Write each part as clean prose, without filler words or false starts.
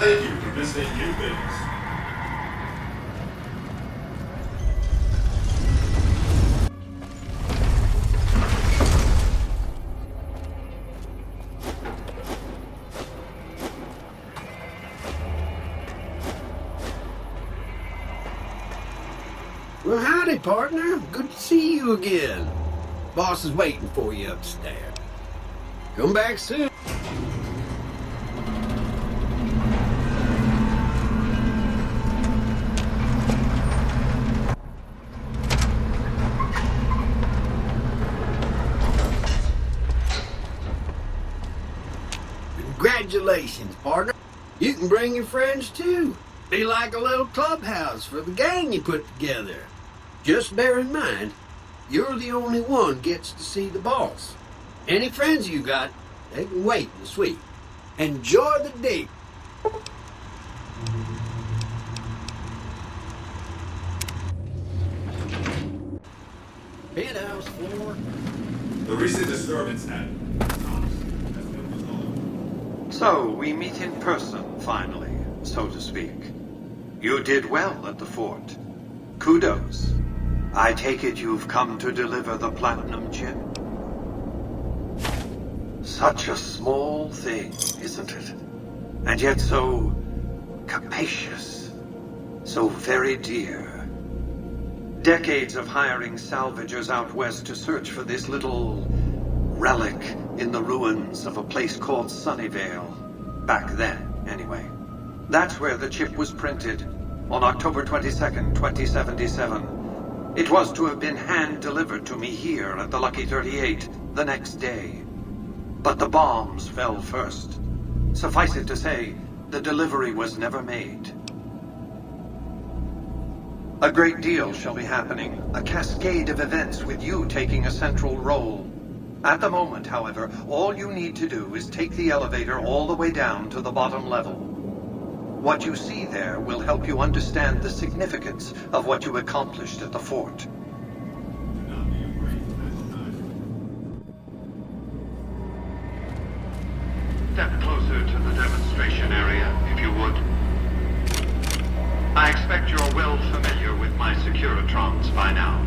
Thank you for visiting New Vegas. Well, howdy, partner. Good to see you again. Boss is waiting for you upstairs. Come back soon. Congratulations, partner. You can bring your friends too. Be like a little clubhouse for the gang you put together. Just bear in mind, you're the only one gets to see the boss. Any friends you got, they can wait in the suite. Enjoy the day. Penthouse floor. The recent disturbance had So, we meet in person, finally, so to speak. You did well at the fort. Kudos. I take it you've come to deliver the platinum chip? Such a small thing, isn't it? And yet so capacious, so very dear. Decades of hiring salvagers out west to search for this little relic in the ruins of a place called Sunnyvale. Back then, anyway. That's where the chip was printed, on October 22nd, 2077. It was to have been hand-delivered to me here at the Lucky 38 the next day. But the bombs fell first. Suffice it to say, the delivery was never made. A great deal shall be happening, a cascade of events with you taking a central role. At the moment, however, all you need to do is take the elevator all the way down to the bottom level. What you see there will help you understand the significance of what you accomplished at the fort. Step closer to the demonstration area, if you would. I expect you're well familiar with my Securitrons by now.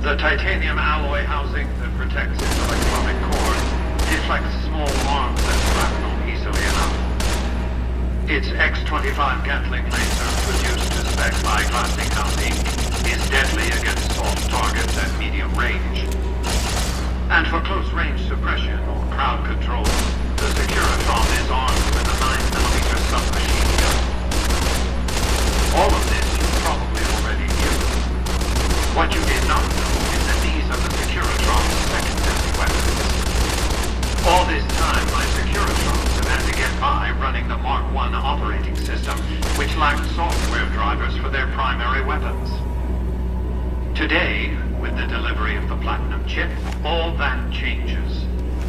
The titanium alloy housing that protects its electronic core deflects small arms and shrapnel easily enough. Its X-25 Gatling laser, produced to spec by Glassinghouse Inc., is deadly against soft targets at medium range. And for close-range suppression or crowd control, the Securitron is armed with a 9mm submachine gun. All of this you probably already knew. What you did not know is that these are the Securitron's secondary weapons. All this time, my Securitrons have had to get by running the Mark I operating system, which lacked software drivers for their primary weapons. Today, with the delivery of the Platinum chip, all that changes.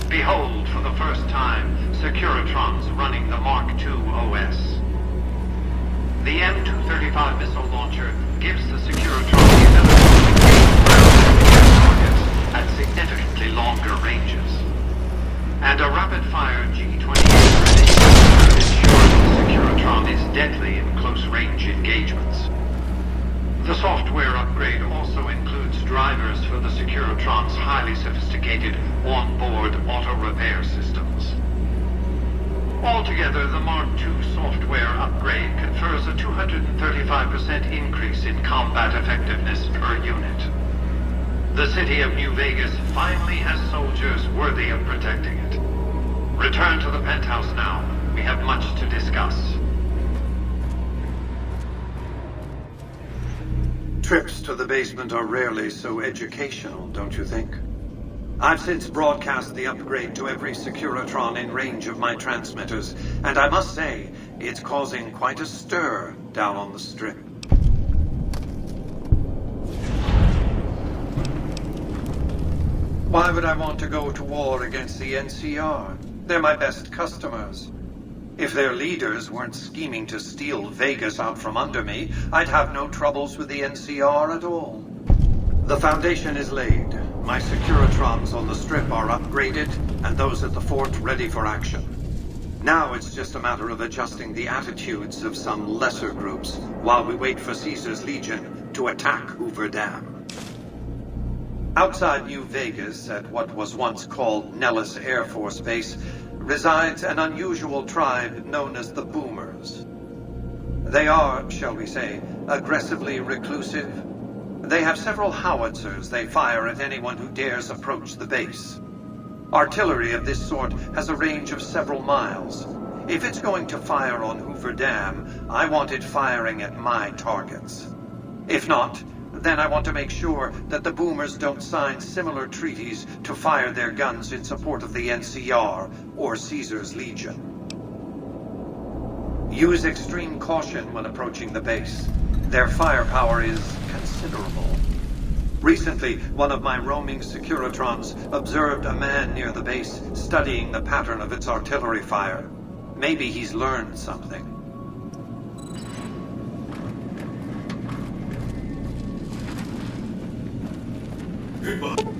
Behold, for the first time, Securitrons running the Mark II OS. The M235 missile launcher gives the Securitron the ability to engage targets at significantly longer ranges. And a rapid-fire G-28 grenade ensures the Securitron is deadly in close-range engagements. The software upgrade also includes drivers for the Securitron's highly sophisticated on-board auto-repair systems. Altogether, the Mark II software upgrade confers a 235% increase in combat effectiveness per unit. The city of New Vegas finally has soldiers worthy of protecting it. Return to the penthouse now. We have much to discuss. Trips to the basement are rarely so educational, don't you think? I've since broadcast the upgrade to every Securitron in range of my transmitters, and I must say, it's causing quite a stir down on the Strip. Why would I want to go to war against the NCR? They're my best customers. If their leaders weren't scheming to steal Vegas out from under me, I'd have no troubles with the NCR at all. The foundation is laid. My Securitrons on the Strip are upgraded, and those at the fort ready for action. Now it's just a matter of adjusting the attitudes of some lesser groups while we wait for Caesar's Legion to attack Hoover Dam. Outside New Vegas, at what was once called Nellis Air Force Base, resides an unusual tribe known as the Boomers. They are, shall we say, aggressively reclusive. They have several howitzers they fire at anyone who dares approach the base. Artillery of this sort has a range of several miles. If it's going to fire on Hoover Dam, I want it firing at my targets. If not, then I want to make sure that the Boomers don't sign similar treaties to fire their guns in support of the NCR or Caesar's Legion. Use extreme caution when approaching the base. Their firepower is considerable. Recently, one of my roaming Securitrons observed a man near the base studying the pattern of its artillery fire. Maybe he's learned something. Goodbye.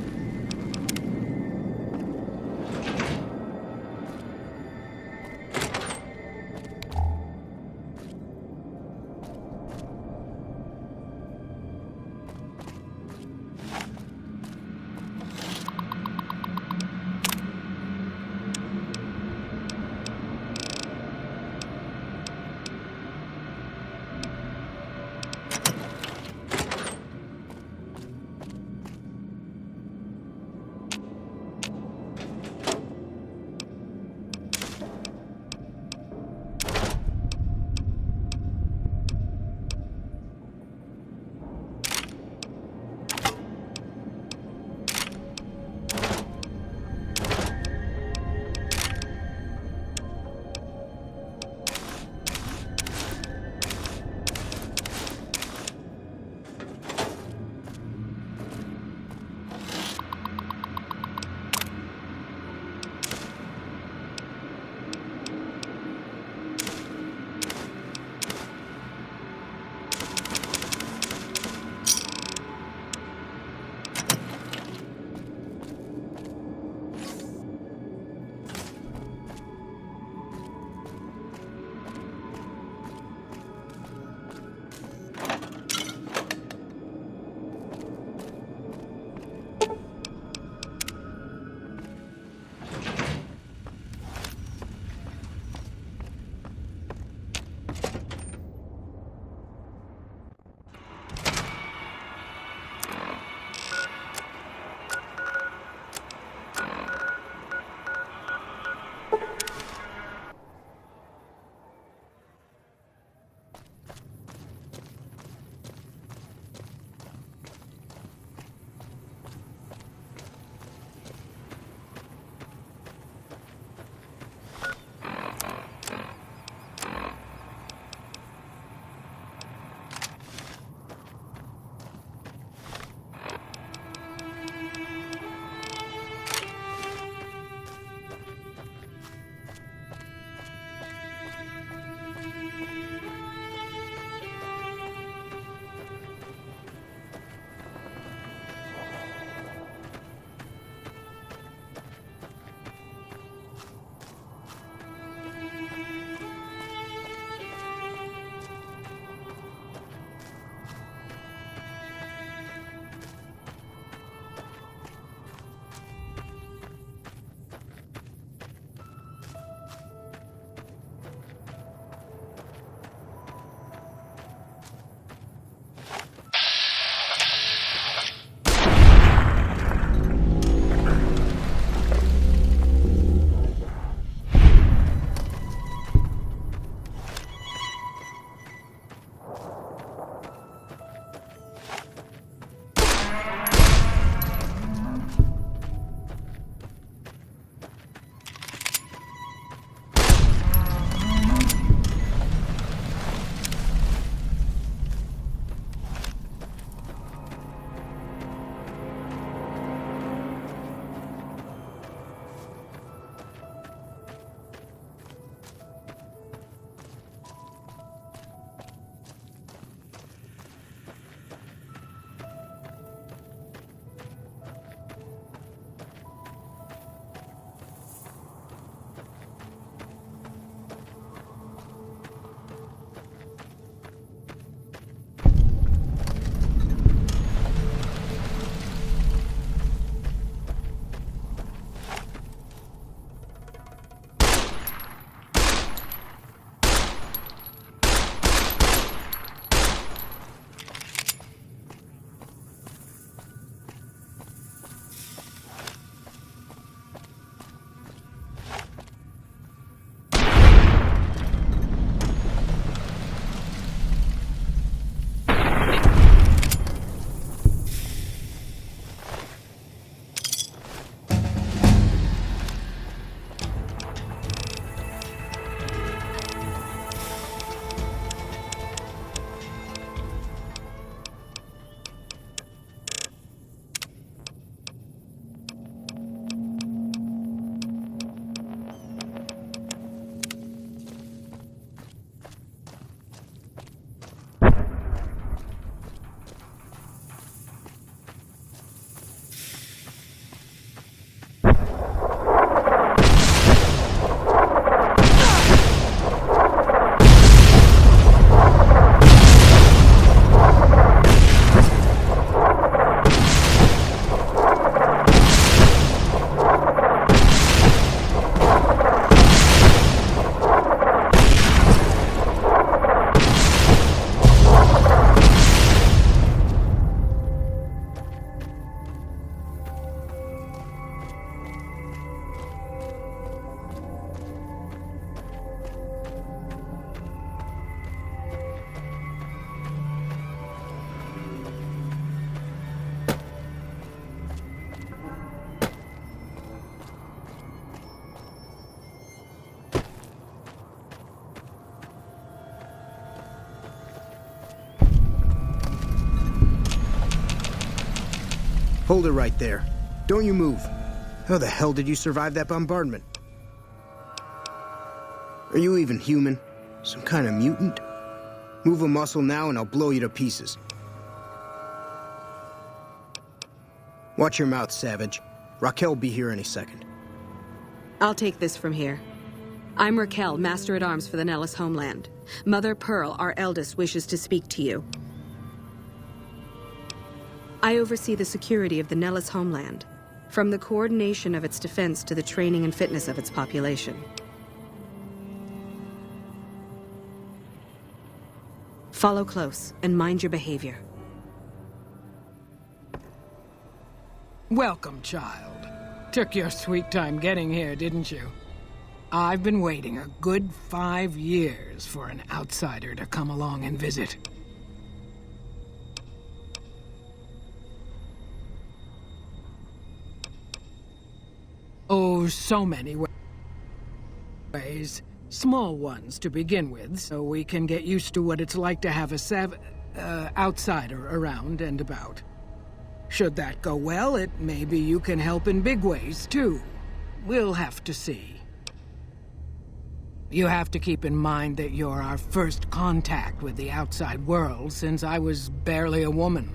Hold it right there. Don't you move. How the hell did you survive that bombardment? Are you even human? Some kind of mutant? Move a muscle now and I'll blow you to pieces. Watch your mouth, Savage. Raquel'll be here any second. I'll take this from here. I'm Raquel, Master-at-Arms for the Nellis homeland. Mother Pearl, our eldest, wishes to speak to you. I oversee the security of the Nellis homeland, from the coordination of its defense to the training and fitness of its population. Follow close and mind your behavior. Welcome, child. Took your sweet time getting here, didn't you? I've been waiting a good 5 years for an outsider to come along and visit. Oh, so many ways. Small ones to begin with, so we can get used to what it's like to have a outsider around and about. Should that go well, maybe you can help in big ways, too. We'll have to see. You have to keep in mind that you're our first contact with the outside world since I was barely a woman.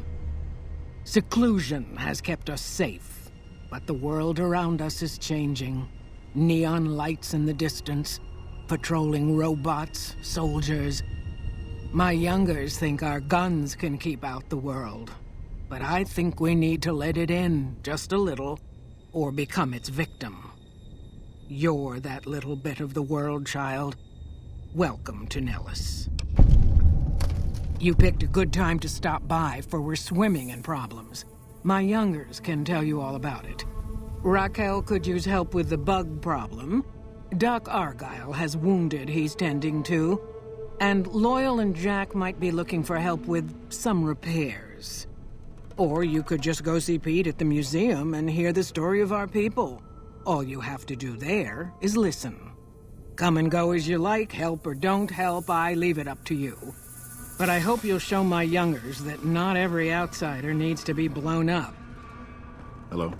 Seclusion has kept us safe, but the world around us is changing. Neon lights in the distance, patrolling robots, soldiers. My youngers think our guns can keep out the world. But I think we need to let it in, just a little, or become its victim. You're that little bit of the world, child. Welcome to Nellis. You picked a good time to stop by, for we're swimming in problems. My youngers can tell you all about it. Raquel could use help with the bug problem. Doc Argyle has wounded he's tending to. And Loyal and Jack might be looking for help with some repairs. Or you could just go see Pete at the museum and hear the story of our people. All you have to do there is listen. Come and go as you like, help or don't help, I leave it up to you. But I hope you'll show my youngers that not every outsider needs to be blown up. Hello?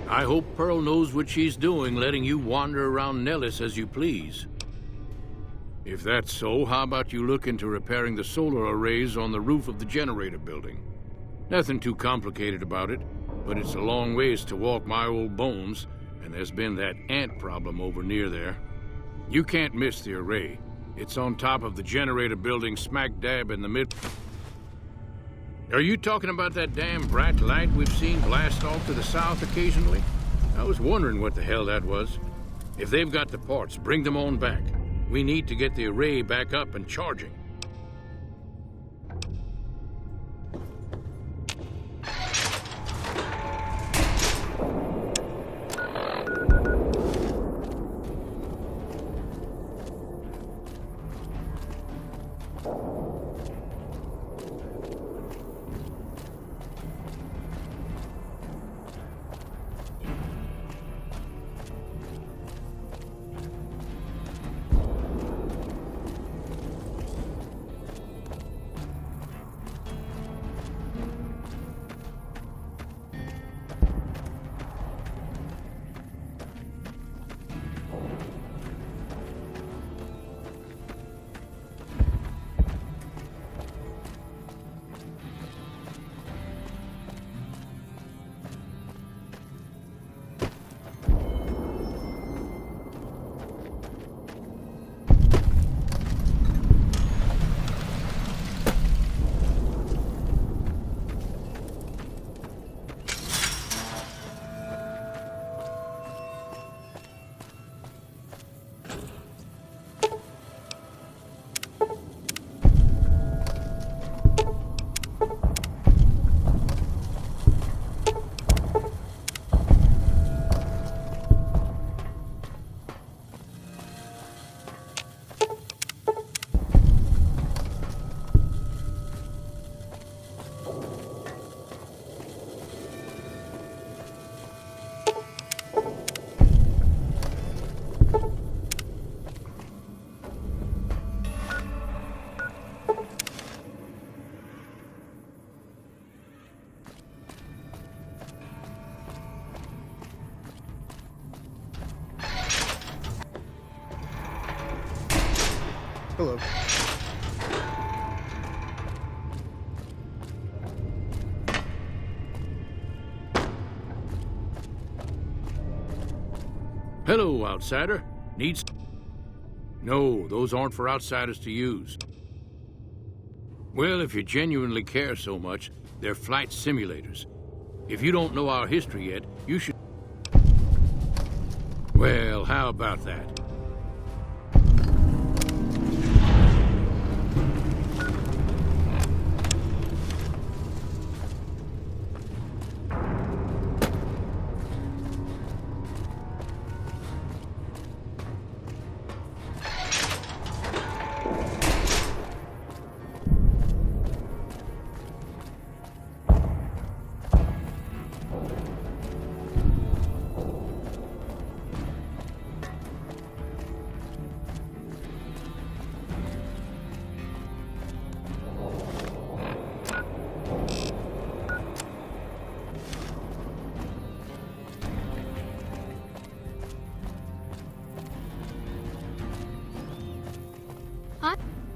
I hope Pearl knows what she's doing, letting you wander around Nellis as you please. If that's so, how about you look into repairing the solar arrays on the roof of the generator building? Nothing too complicated about it, but it's a long ways to walk my old bones, and there's been that ant problem over near there. You can't miss the array. It's on top of the generator building smack dab in the mid... Are you talking about that damn bright light we've seen blast off to the south occasionally? I was wondering what the hell that was. If they've got the parts, bring them on back. We need to get the array back up and charging. Hello. Hello, outsider. Needs... No, those aren't for outsiders to use. Well, if you genuinely care so much, they're flight simulators. If you don't know our history yet, you should... Well, how about that?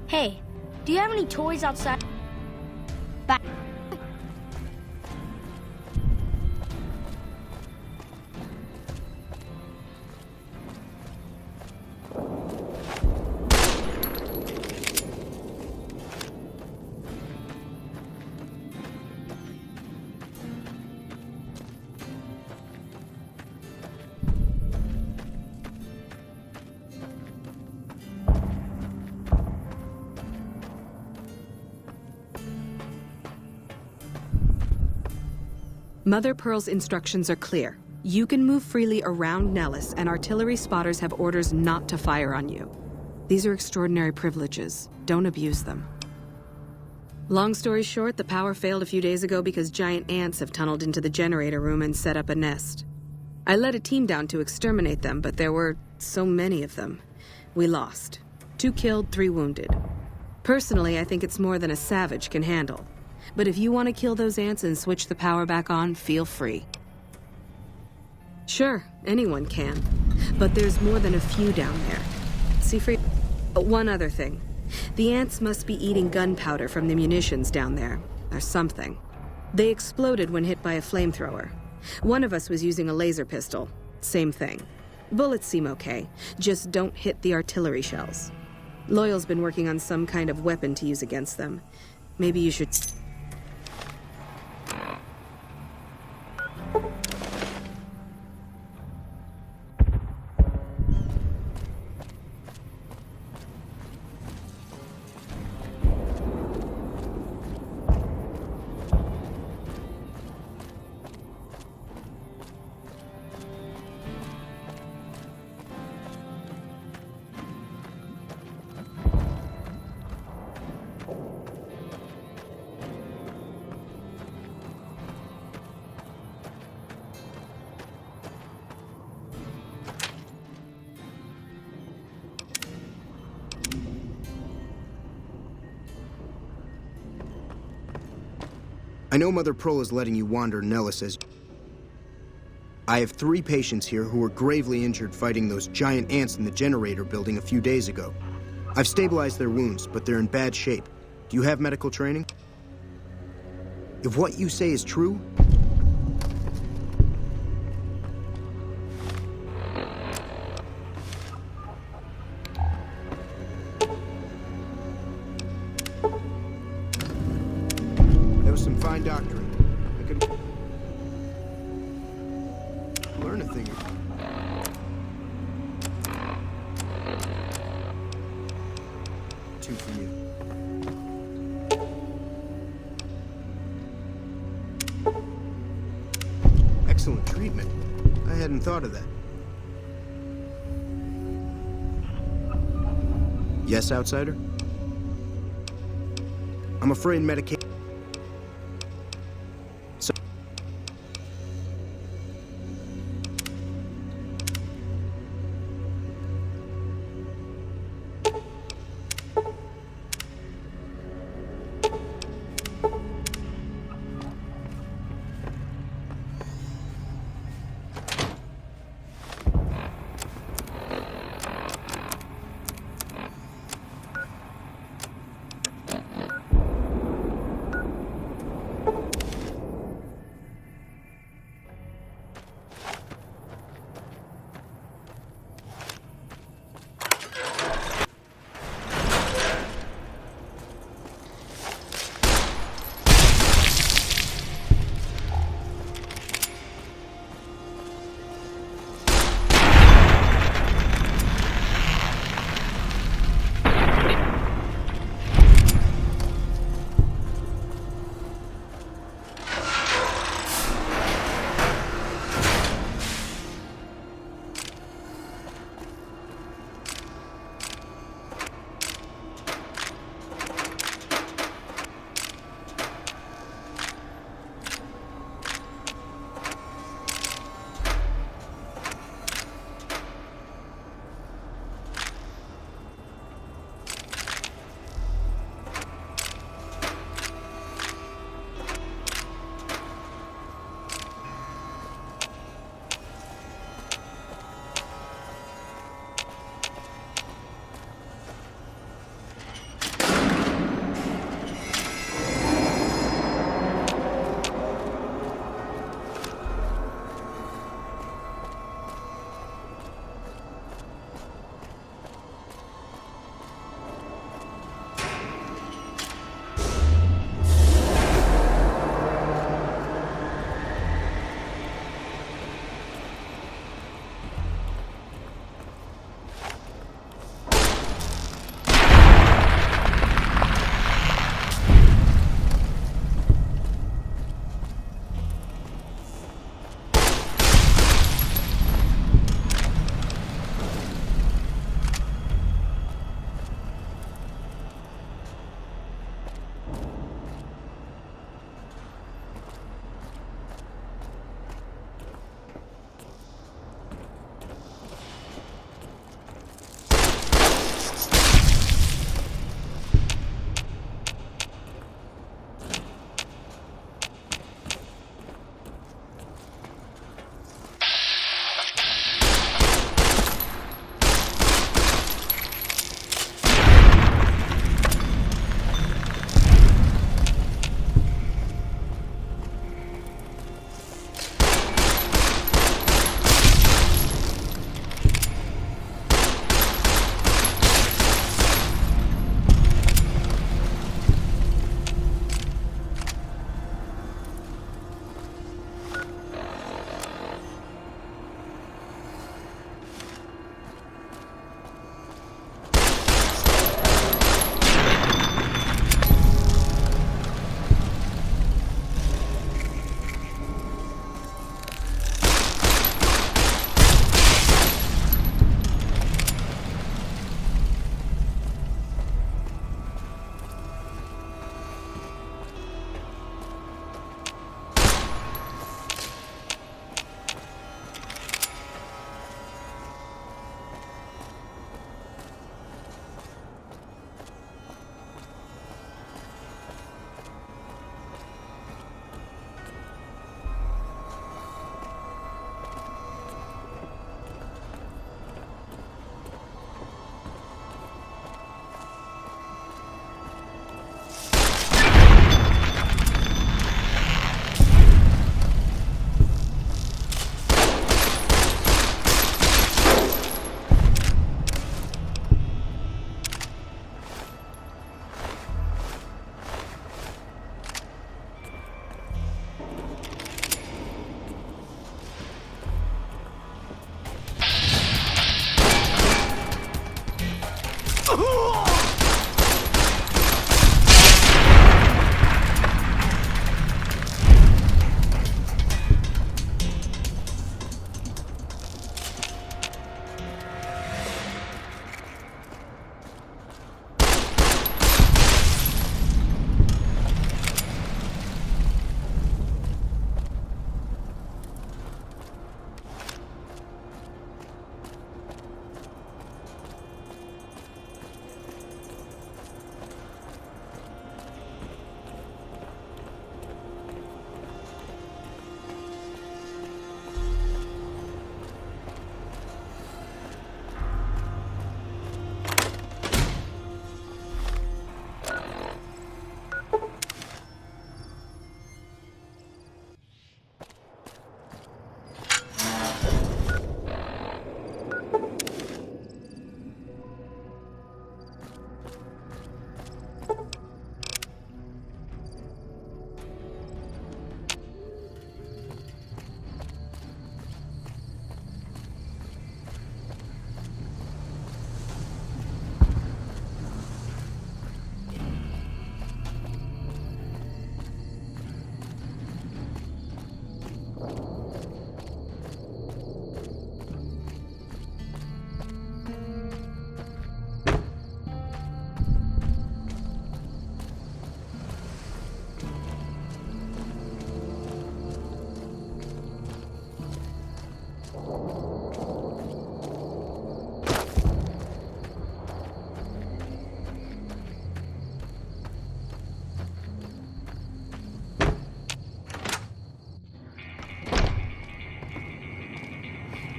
Hey, do you have any toys outside? Back. Mother Pearl's instructions are clear. You can move freely around Nellis, and artillery spotters have orders not to fire on you. These are extraordinary privileges. Don't abuse them. Long story short, the power failed a few days ago because giant ants have tunneled into the generator room and set up a nest. I led a team down to exterminate them, but there were so many of them. We lost. 2 killed, 3 wounded. Personally, I think it's more than a savage can handle. But if you want to kill those ants and switch the power back on, feel free. Sure, anyone can. But there's more than a few down there. See for... One other thing. The ants must be eating gunpowder from the munitions down there, or something. They exploded when hit by a flamethrower. One of us was using a laser pistol. Same thing. Bullets seem okay. Just don't hit the artillery shells. Loyal's been working on some kind of weapon to use against them. Maybe you should... I know Mother Pearl is letting you wander Nellis as... I have 3 patients here who were gravely injured fighting those giant ants in the generator building a few days ago. I've stabilized their wounds, but they're in bad shape. Do you have medical training? If what you say is true... That was some fine doctoring. I could learn a thing or two. Two for you. Excellent treatment. I hadn't thought of that. Yes, outsider? I'm afraid medication...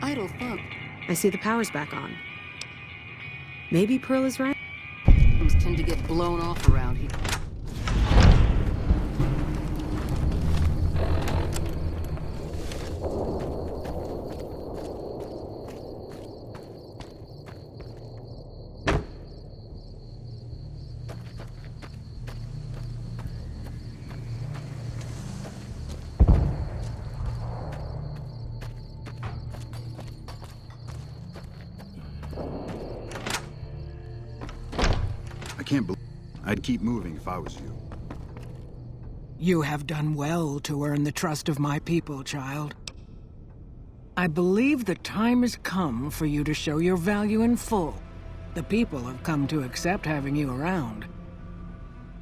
Idle phone. I see the power's back on. Maybe Pearl is right. Things tend to get blown off around here. I can't believe I'd keep moving if I was you. You have done well to earn the trust of my people, child. I believe the time has come for you to show your value in full. The people have come to accept having you around.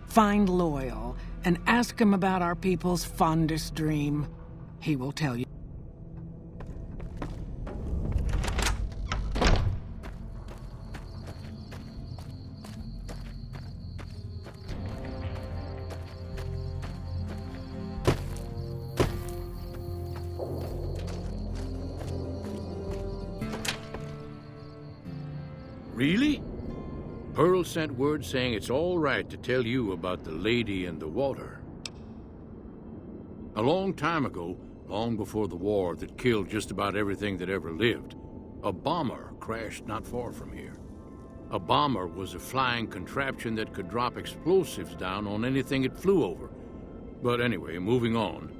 Find Loyal and ask him about our people's fondest dream. He will tell you. Really? Pearl sent word saying it's all right to tell you about the lady in the water. A long time ago, long before the war that killed just about everything that ever lived, a bomber crashed not far from here. A bomber was a flying contraption that could drop explosives down on anything it flew over. But anyway, moving on.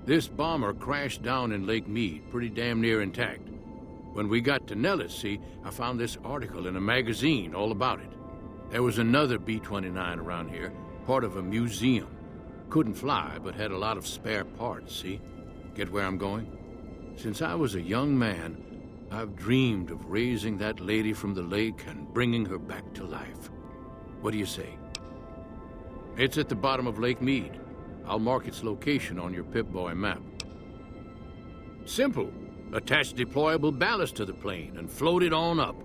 This bomber crashed down in Lake Mead, pretty damn near intact. When we got to Nellis, see, I found this article in a magazine all about it. There was another B-29 around here, part of a museum. Couldn't fly, but had a lot of spare parts, see? Get where I'm going? Since I was a young man, I've dreamed of raising that lady from the lake and bringing her back to life. What do you say? It's at the bottom of Lake Mead. I'll mark its location on your Pip-Boy map. Simple. Attach deployable ballast to the plane and float it on up.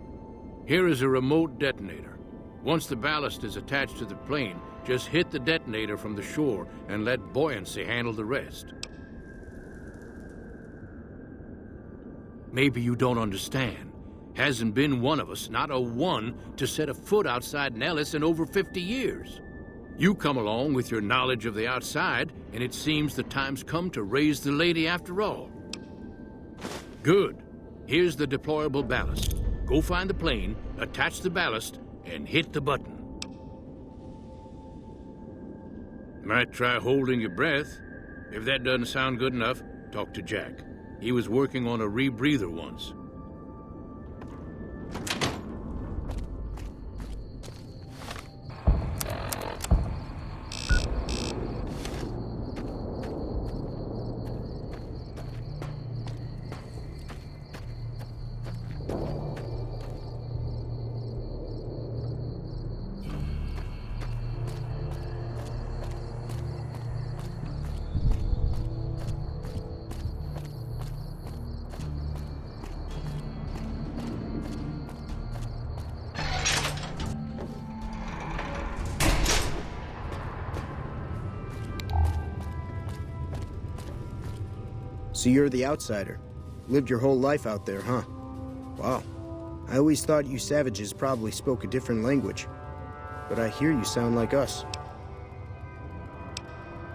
Here is a remote detonator. Once the ballast is attached to the plane, just hit the detonator from the shore and let buoyancy handle the rest. Maybe you don't understand. Hasn't been one of us, not a one, to set a foot outside Nellis in over 50 years. You come along with your knowledge of the outside, and it seems the time's come to raise the lady after all. Good. Here's the deployable ballast. Go find the plane, attach the ballast, and hit the button. Might try holding your breath. If that doesn't sound good enough, talk to Jack. He was working on a rebreather once. So you're the outsider. Lived your whole life out there, huh? Wow. I always thought you savages probably spoke a different language. But I hear you sound like us.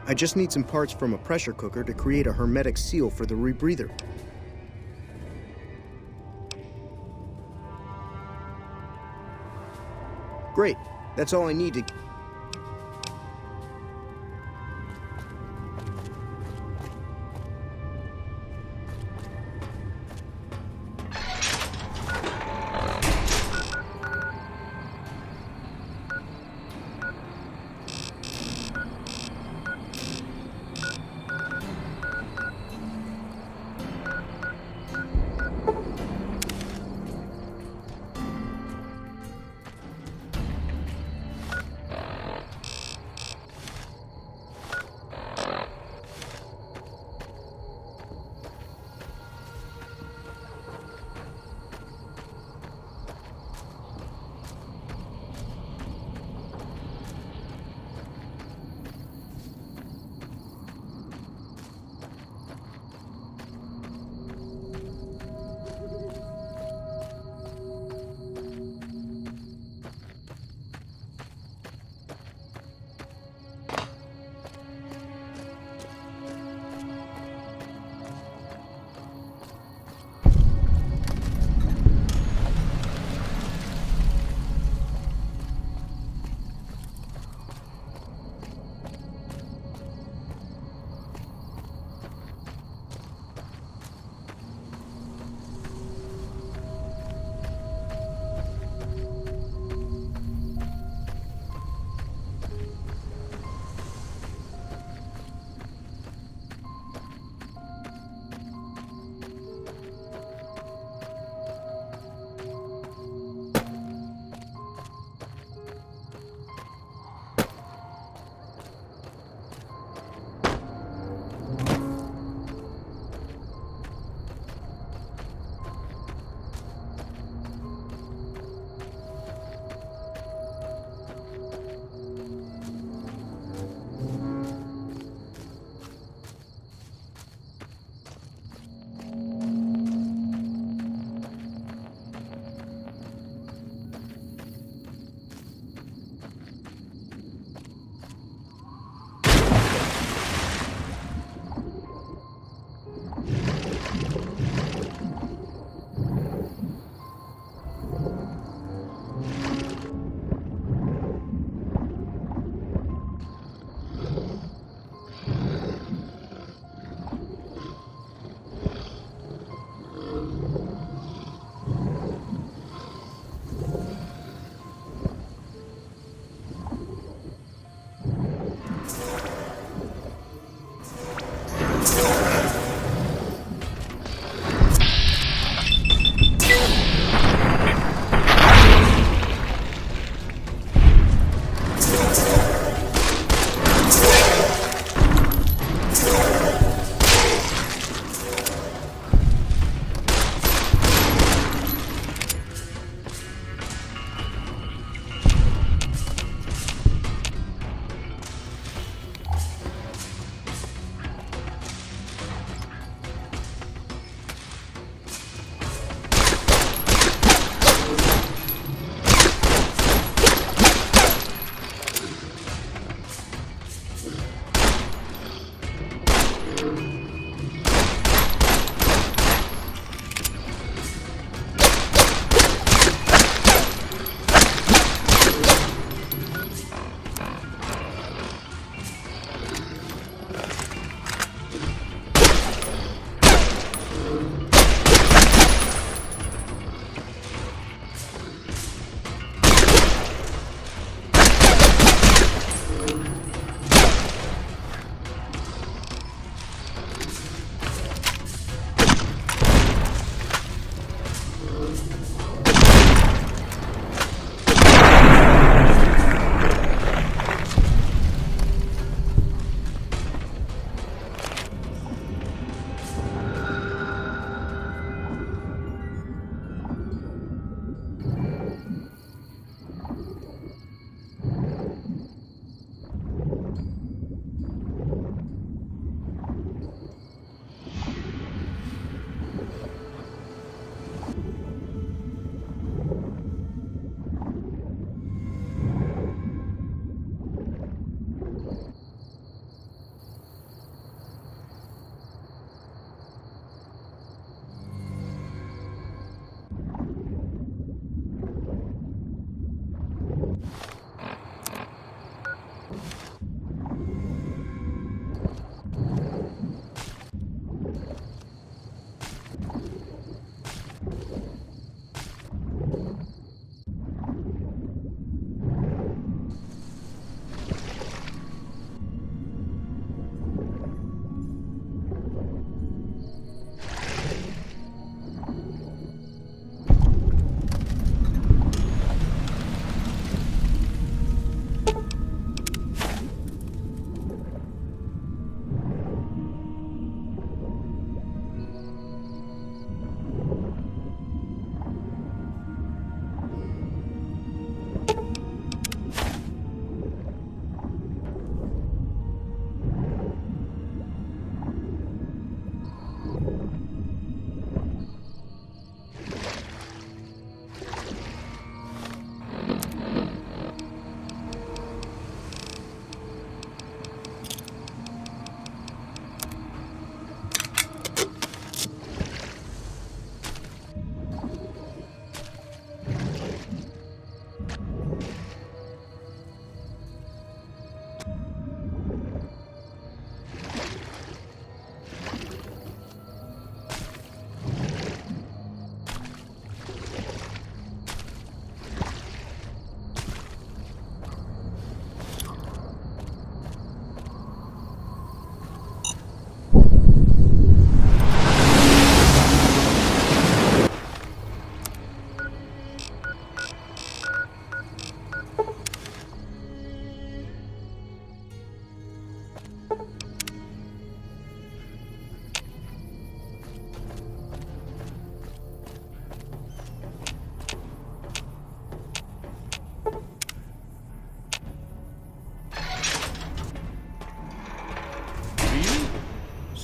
I just need some parts from a pressure cooker to create a hermetic seal for the rebreather. Great. That's all I need to...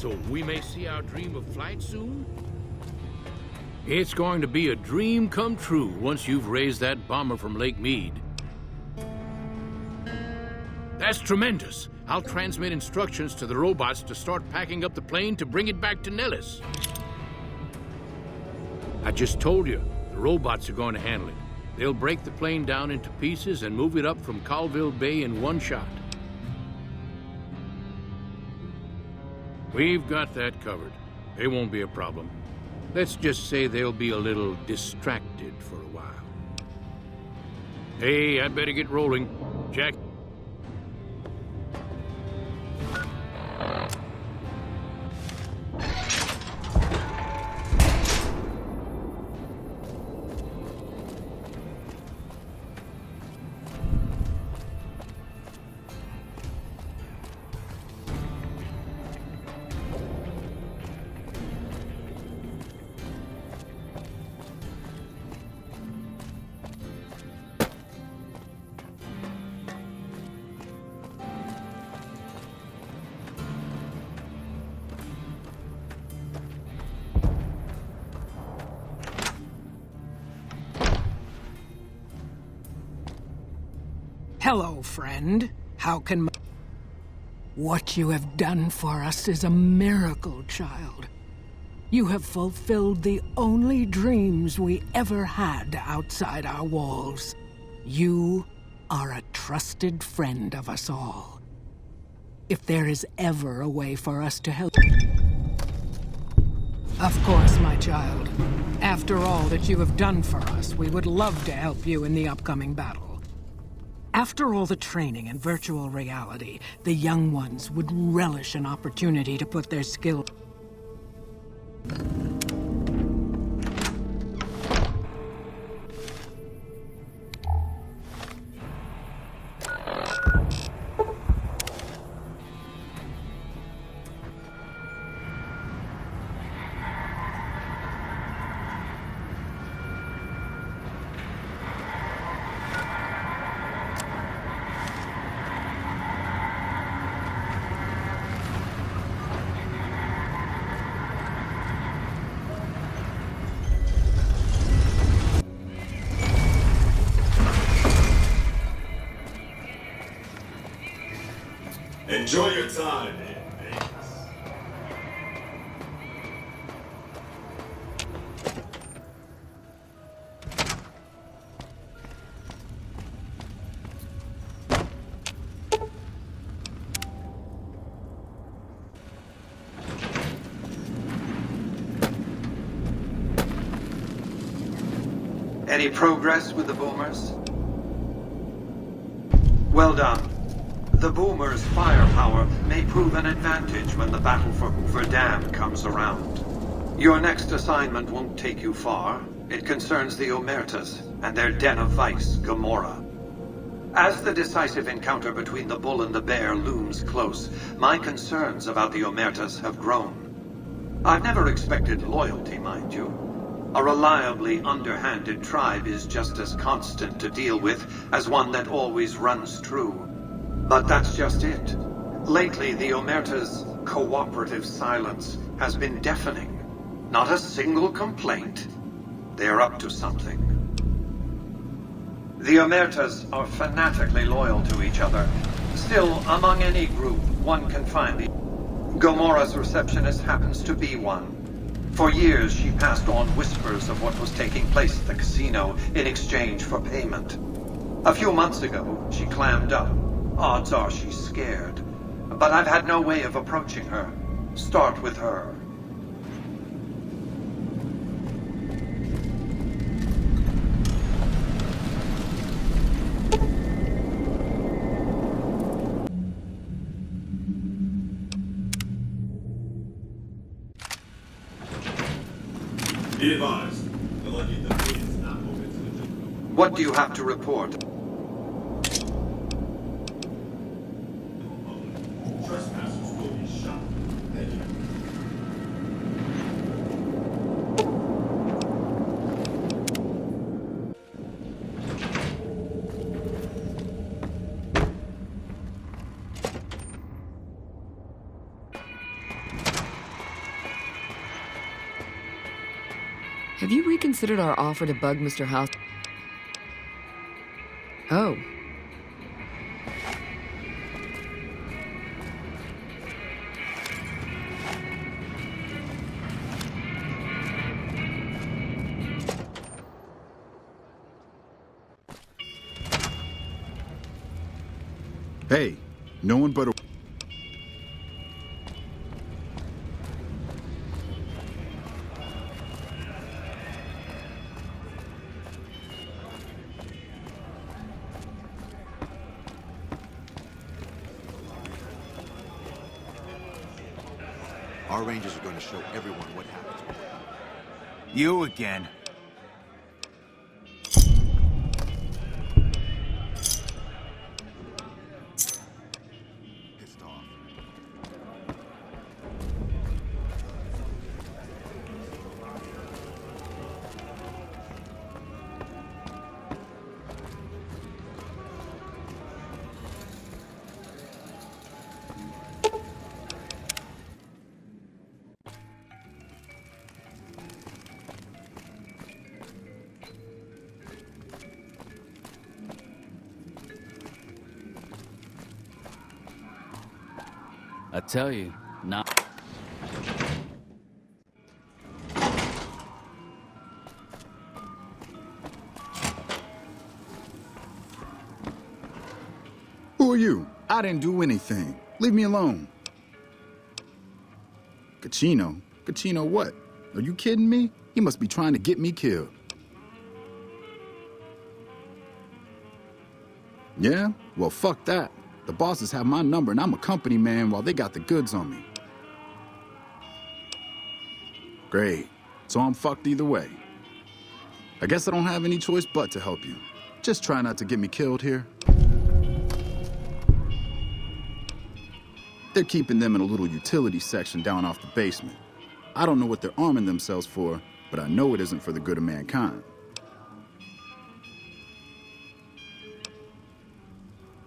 So we may see our dream of flight soon? It's going to be a dream come true once you've raised that bomber from Lake Mead. That's tremendous. I'll transmit instructions to the robots to start packing up the plane to bring it back to Nellis. I just told you, the robots are going to handle it. They'll break the plane down into pieces and move it up from Colville Bay in one shot. We've got that covered. It won't be a problem. Let's just say they'll be a little distracted for a while. Hey, I better get rolling. Jack. Hello, friend. How can my... What you have done for us is a miracle, child. You have fulfilled the only dreams we ever had outside our walls. You are a trusted friend of us all. If there is ever a way for us to help... Of course, my child. After all that you have done for us, we would love to help you in the upcoming battle. After all the training in virtual reality, the young ones would relish an opportunity to put their skill... Enjoy your time in Vegas. Any progress with the boomers? Well done. The boomers' firepower may prove an advantage when the battle for Hoover Dam comes around. Your next assignment won't take you far. It concerns the Omertas and their den of vice, Gomorrah. As the decisive encounter between the bull and the bear looms close, my concerns about the Omertas have grown. I've never expected loyalty, mind you. A reliably underhanded tribe is just as constant to deal with as one that always runs true. But that's just it. Lately, the Omerta's cooperative silence has been deafening. Not a single complaint. They're up to something. The Omertas are fanatically loyal to each other. Still, among any group, one can find the... Gomorrah's receptionist happens to be one. For years, she passed on whispers of what was taking place at the casino in exchange for payment. A few months ago, she clammed up. Odds are she's scared. But I've had no way of approaching her. Start with her. Be advised, the lucky ducky is not open to the jungle. What do you have to report? Trespassers will be shot. Thank you. Have you reconsidered our offer to bug Mr. House? Oh. Hey, no one but a... Our rangers are going to show everyone what happens. You again. Pissed off. I tell you, not... Who are you? I didn't do anything. Leave me alone. Cachino? Cachino what? Are you kidding me? He must be trying to get me killed. Yeah? Well, fuck that. The bosses have my number and I'm a company man while they got the goods on me. Great. So I'm fucked either way. I guess I don't have any choice but to help you. Just try not to get me killed here. They're keeping them in a little utility section down off the basement. I don't know what they're arming themselves for, but I know it isn't for the good of mankind.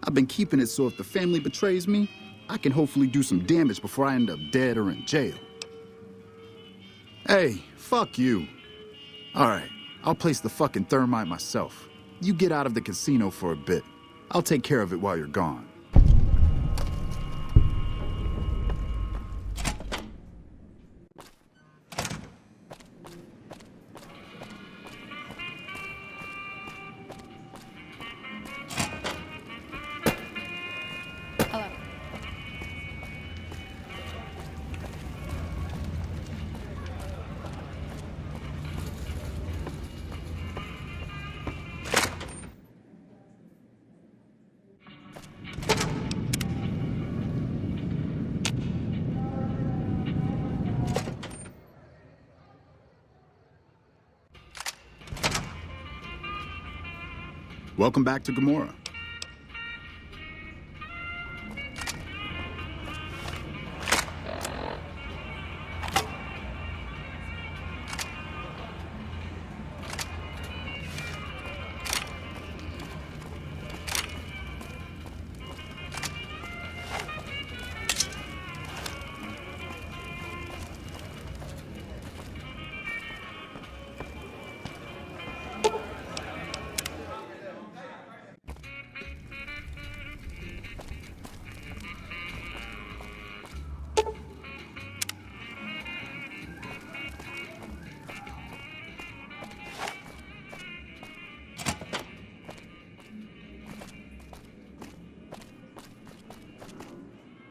I've been keeping it so if the family betrays me, I can hopefully do some damage before I end up dead or in jail. Hey, fuck you. All right, I'll place the fucking thermite myself. You get out of the casino for a bit. I'll take care of it while you're gone. Welcome back to Gamora.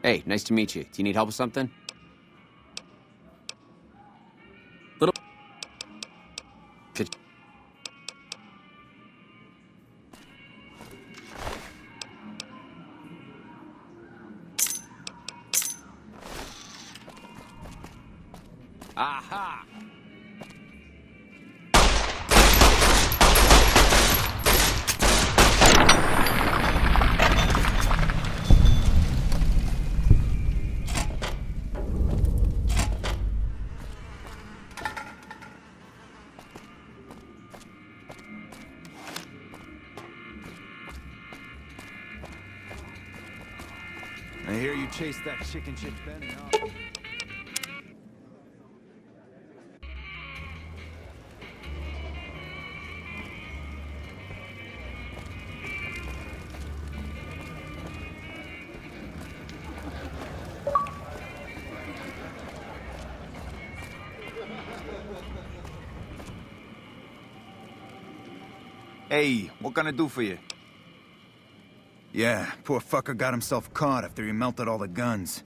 Hey, nice to meet you. Do you need help with something? Little... Could... Aha! I hear you chased that chicken shit Benny off. Hey, what can I do for you? Yeah, poor fucker got himself caught after he melted all the guns.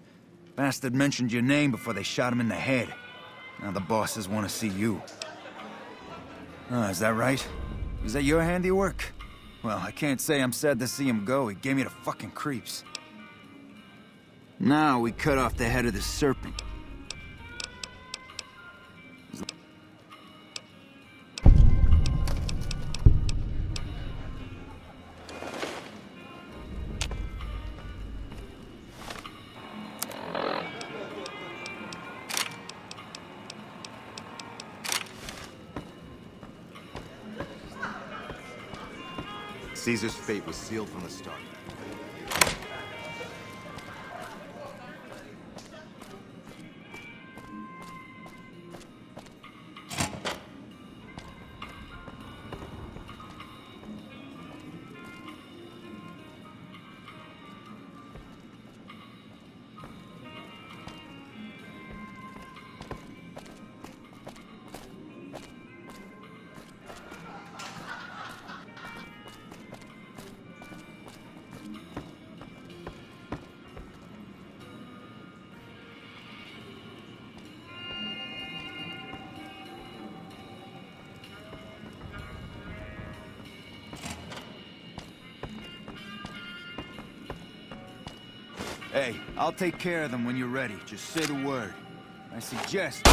Bastard mentioned your name before they shot him in the head. Now the bosses want to see you. Oh, is that right? Is that your handiwork? Well, I can't say I'm sad to see him go. He gave me the fucking creeps. Now we cut off the head of the serpent. Caesar's fate was sealed from the start. Hey, I'll take care of them when you're ready. Just say the word. I suggest...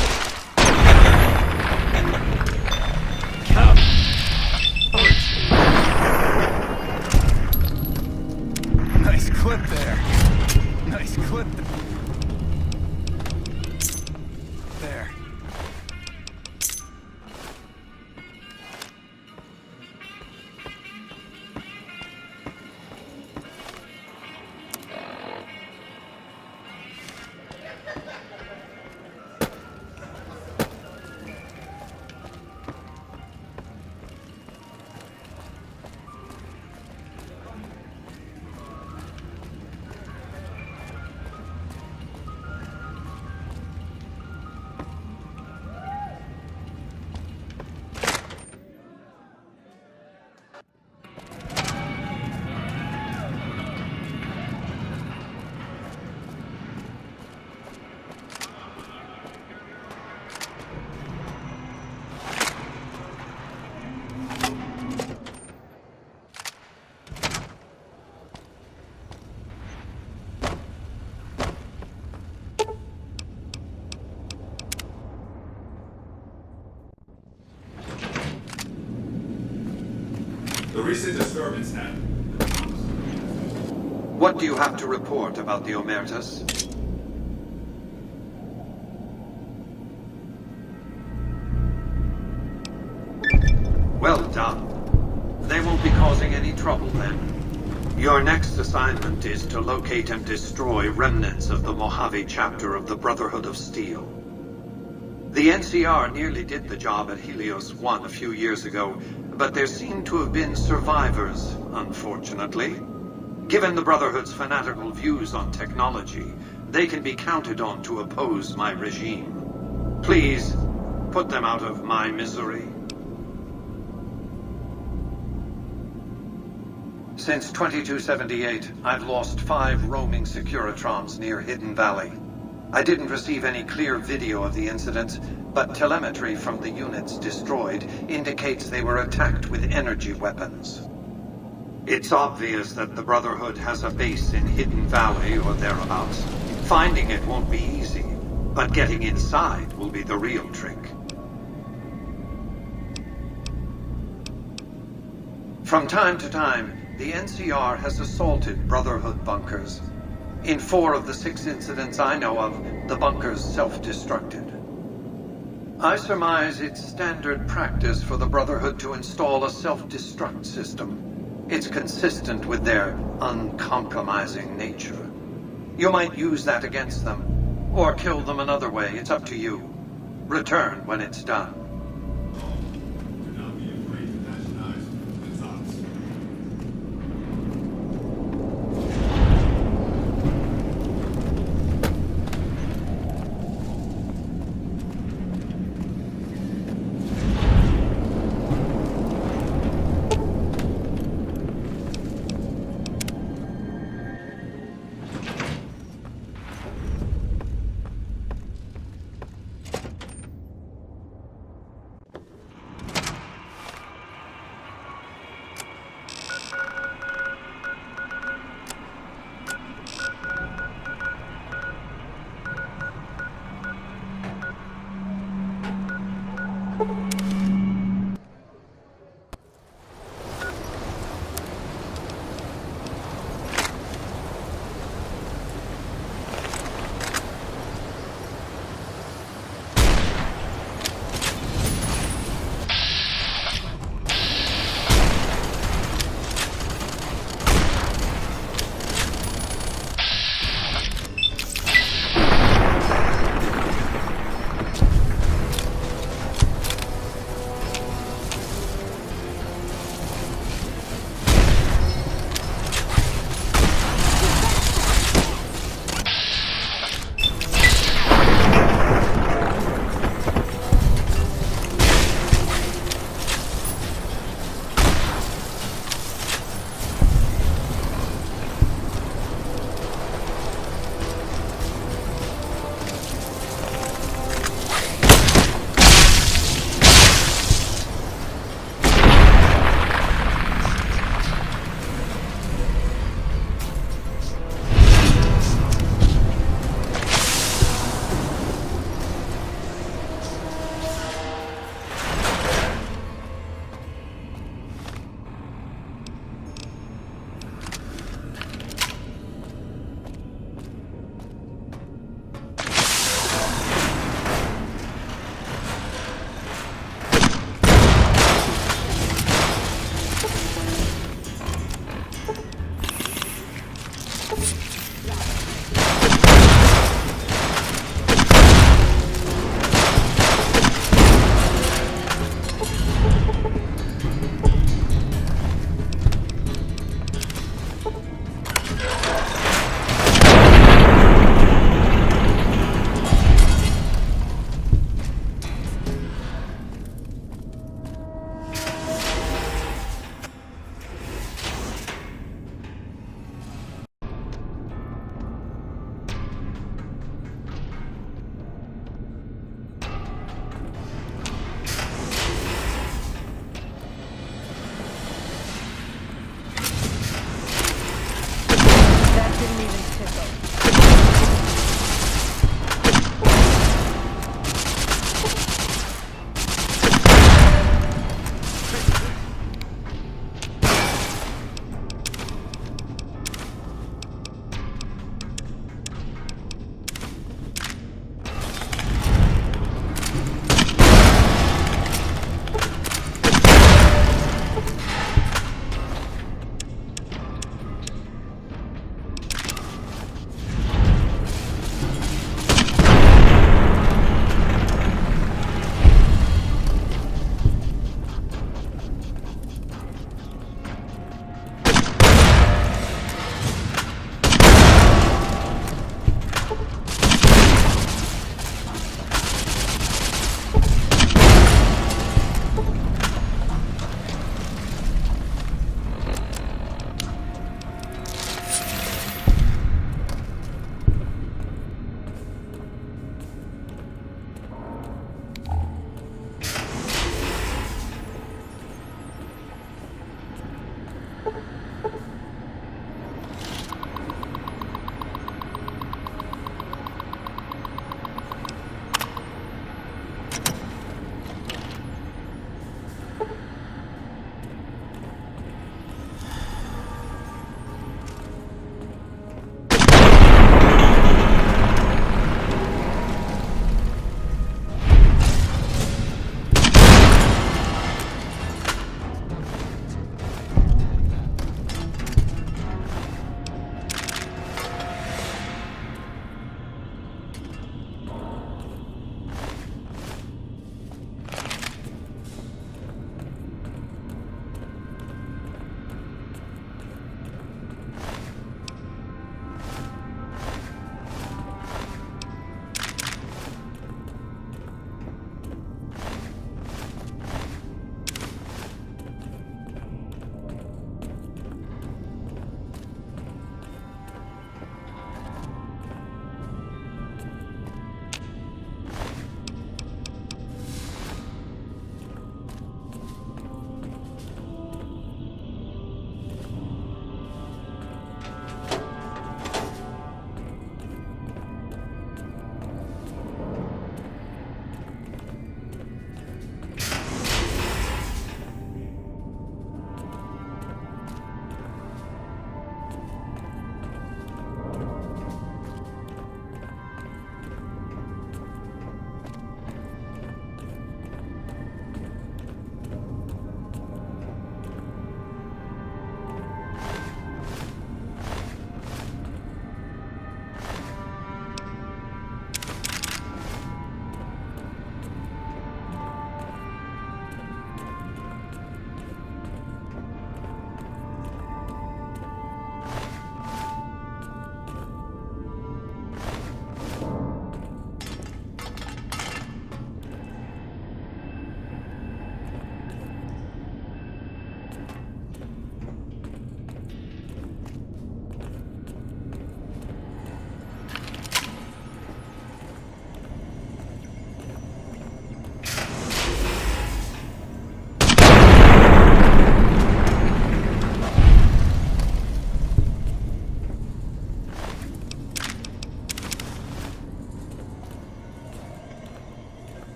Nice clip there. Nice clip there. recent disturbance had. What do you have to report about the Omertas? Well done. They won't be causing any trouble then. Your next assignment is to locate and destroy remnants of the Mojave chapter of the Brotherhood of Steel. The NCR nearly did the job at Helios 1 a few years ago, but there seem to have been survivors, unfortunately. Given the Brotherhood's fanatical views on technology, they can be counted on to oppose my regime. Please, put them out of my misery. Since 2278, I've lost 5 roaming Securitrons near Hidden Valley. I didn't receive any clear video of the incident, but telemetry from the units destroyed indicates they were attacked with energy weapons. It's obvious that the Brotherhood has a base in Hidden Valley or thereabouts. Finding it won't be easy, but getting inside will be the real trick. From time to time, the NCR has assaulted Brotherhood bunkers. In 4 of the 6 incidents I know of, the bunkers self-destructed. I surmise it's standard practice for the Brotherhood to install a self-destruct system. It's consistent with their uncompromising nature. You might use that against them, or kill them another way. It's up to you. Return when it's done. Do not be afraid to nationalize the thoughts.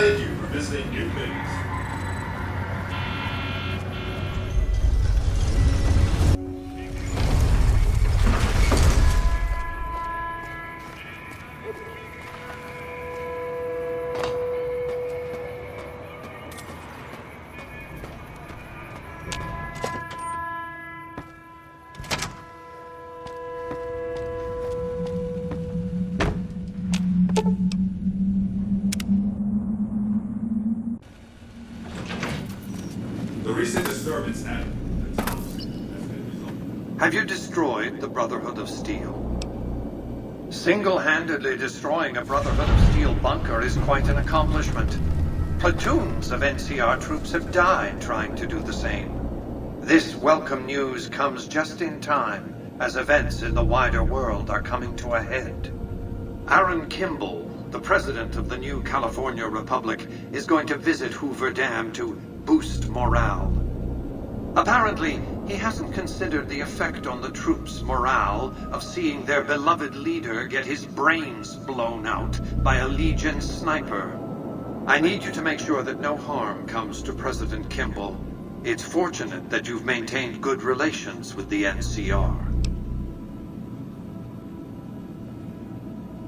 Thank you for visiting New Vegas. The recent disturbance at the tops has been resolved. Have you destroyed the Brotherhood of Steel? Single-handedly destroying a Brotherhood of Steel bunker is quite an accomplishment. Platoons of NCR troops have died trying to do the same. This welcome news comes just in time, as events in the wider world are coming to a head. Aaron Kimball, the president of the new California Republic, is going to visit Hoover Dam to boost morale. Apparently, he hasn't considered the effect on the troops' morale of seeing their beloved leader get his brains blown out by a Legion sniper. I need you to make sure that no harm comes to President Kimball. It's fortunate that you've maintained good relations with the NCR.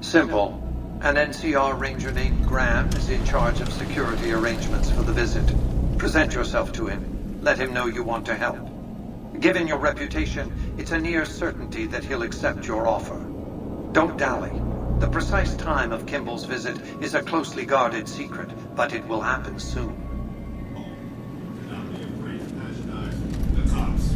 Simple. An NCR ranger named Graham is in charge of security arrangements for the visit. Present yourself to him. Let him know you want to help. Given your reputation, it's a near certainty that he'll accept your offer. Don't dally. The precise time of Kimball's visit is a closely guarded secret, but it will happen soon. Do not be afraid to hashtag the tops.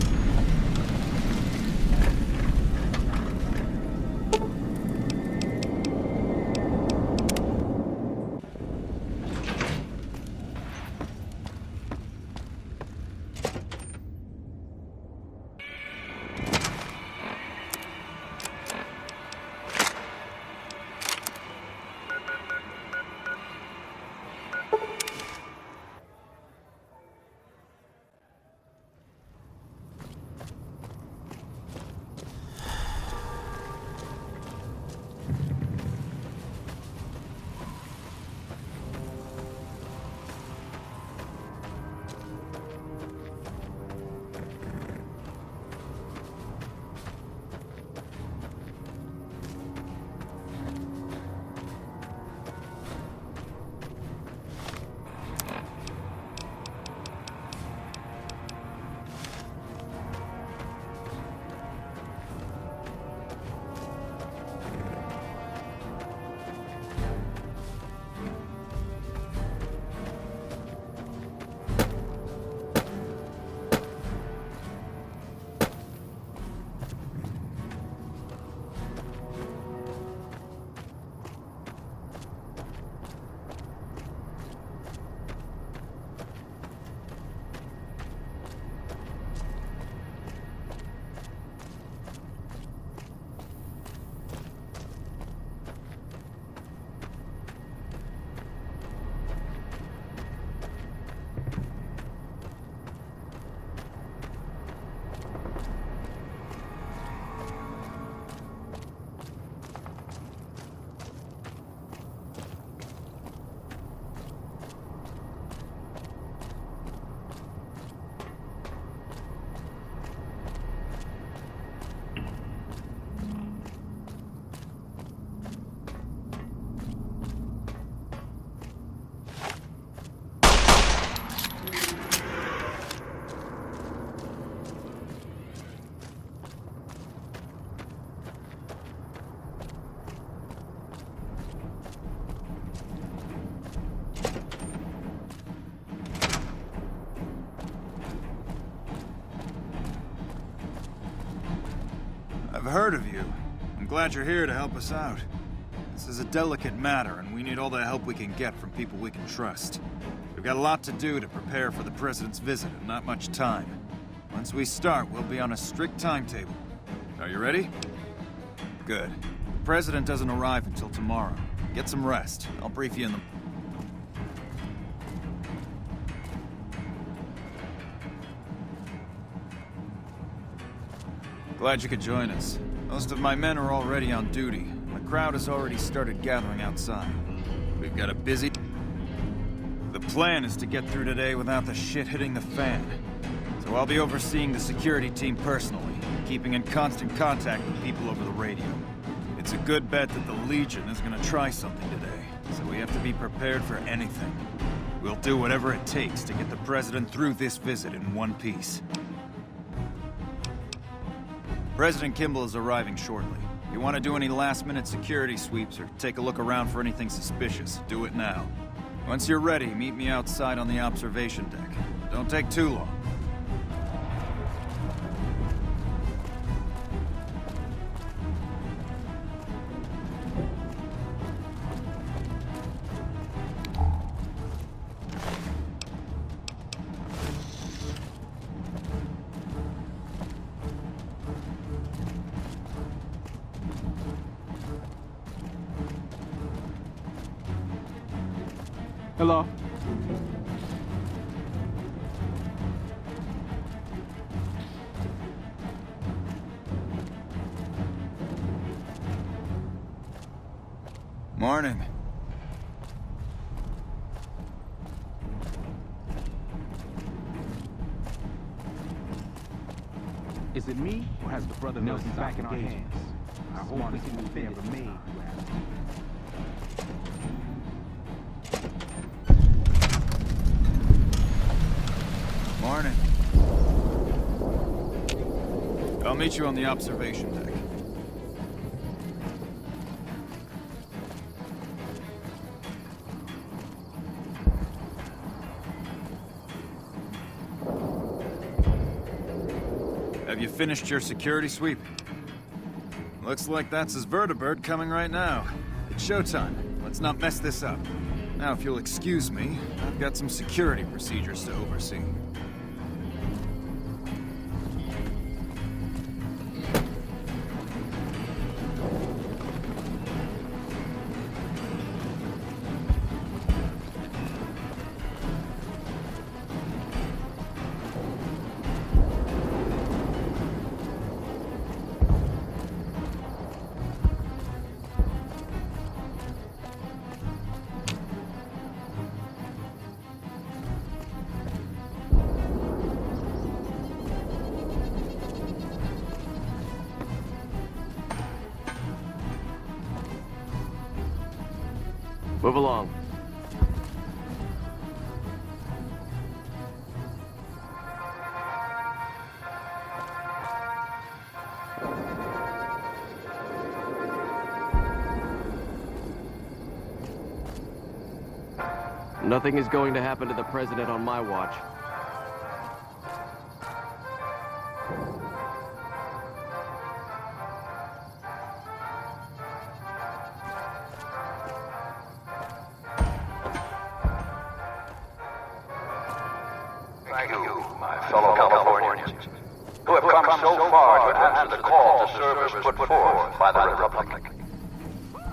I've heard of you. I'm glad you're here to help us out. This is a delicate matter, and we need all the help we can get from people we can trust. We've got a lot to do to prepare for the President's visit, and not much time. Once we start, we'll be on a strict timetable. Are you ready? Good. The President doesn't arrive until tomorrow. Get some rest. I'll brief you in the... Glad you could join us. Most of my men are already on duty. The crowd has already started gathering outside. We've got a busy... The plan is to get through today without the shit hitting the fan. So I'll be overseeing the security team personally, keeping in constant contact with people over the radio. It's a good bet that the Legion is gonna try something today, so we have to be prepared for anything. We'll do whatever it takes to get the President through this visit in one piece. President Kimball is arriving shortly. If you want to do any last-minute security sweeps or take a look around for anything suspicious, do it now. Once you're ready, meet me outside on the observation deck. Don't take too long. Hello. Morning. Is it me, or has the brother Nelson's back in our hands? I hope we can move ever made. Morning. I'll meet you on the observation deck. Have you finished your security sweep? Looks like that's his vertibird coming right now. It's showtime. Let's not mess this up. Now, if you'll excuse me, I've got some security procedures to oversee. Move along. Nothing is going to happen to the President on my watch. Thank you, my fellow Californians, who have come so far to answer the call to service put forth by the Republic.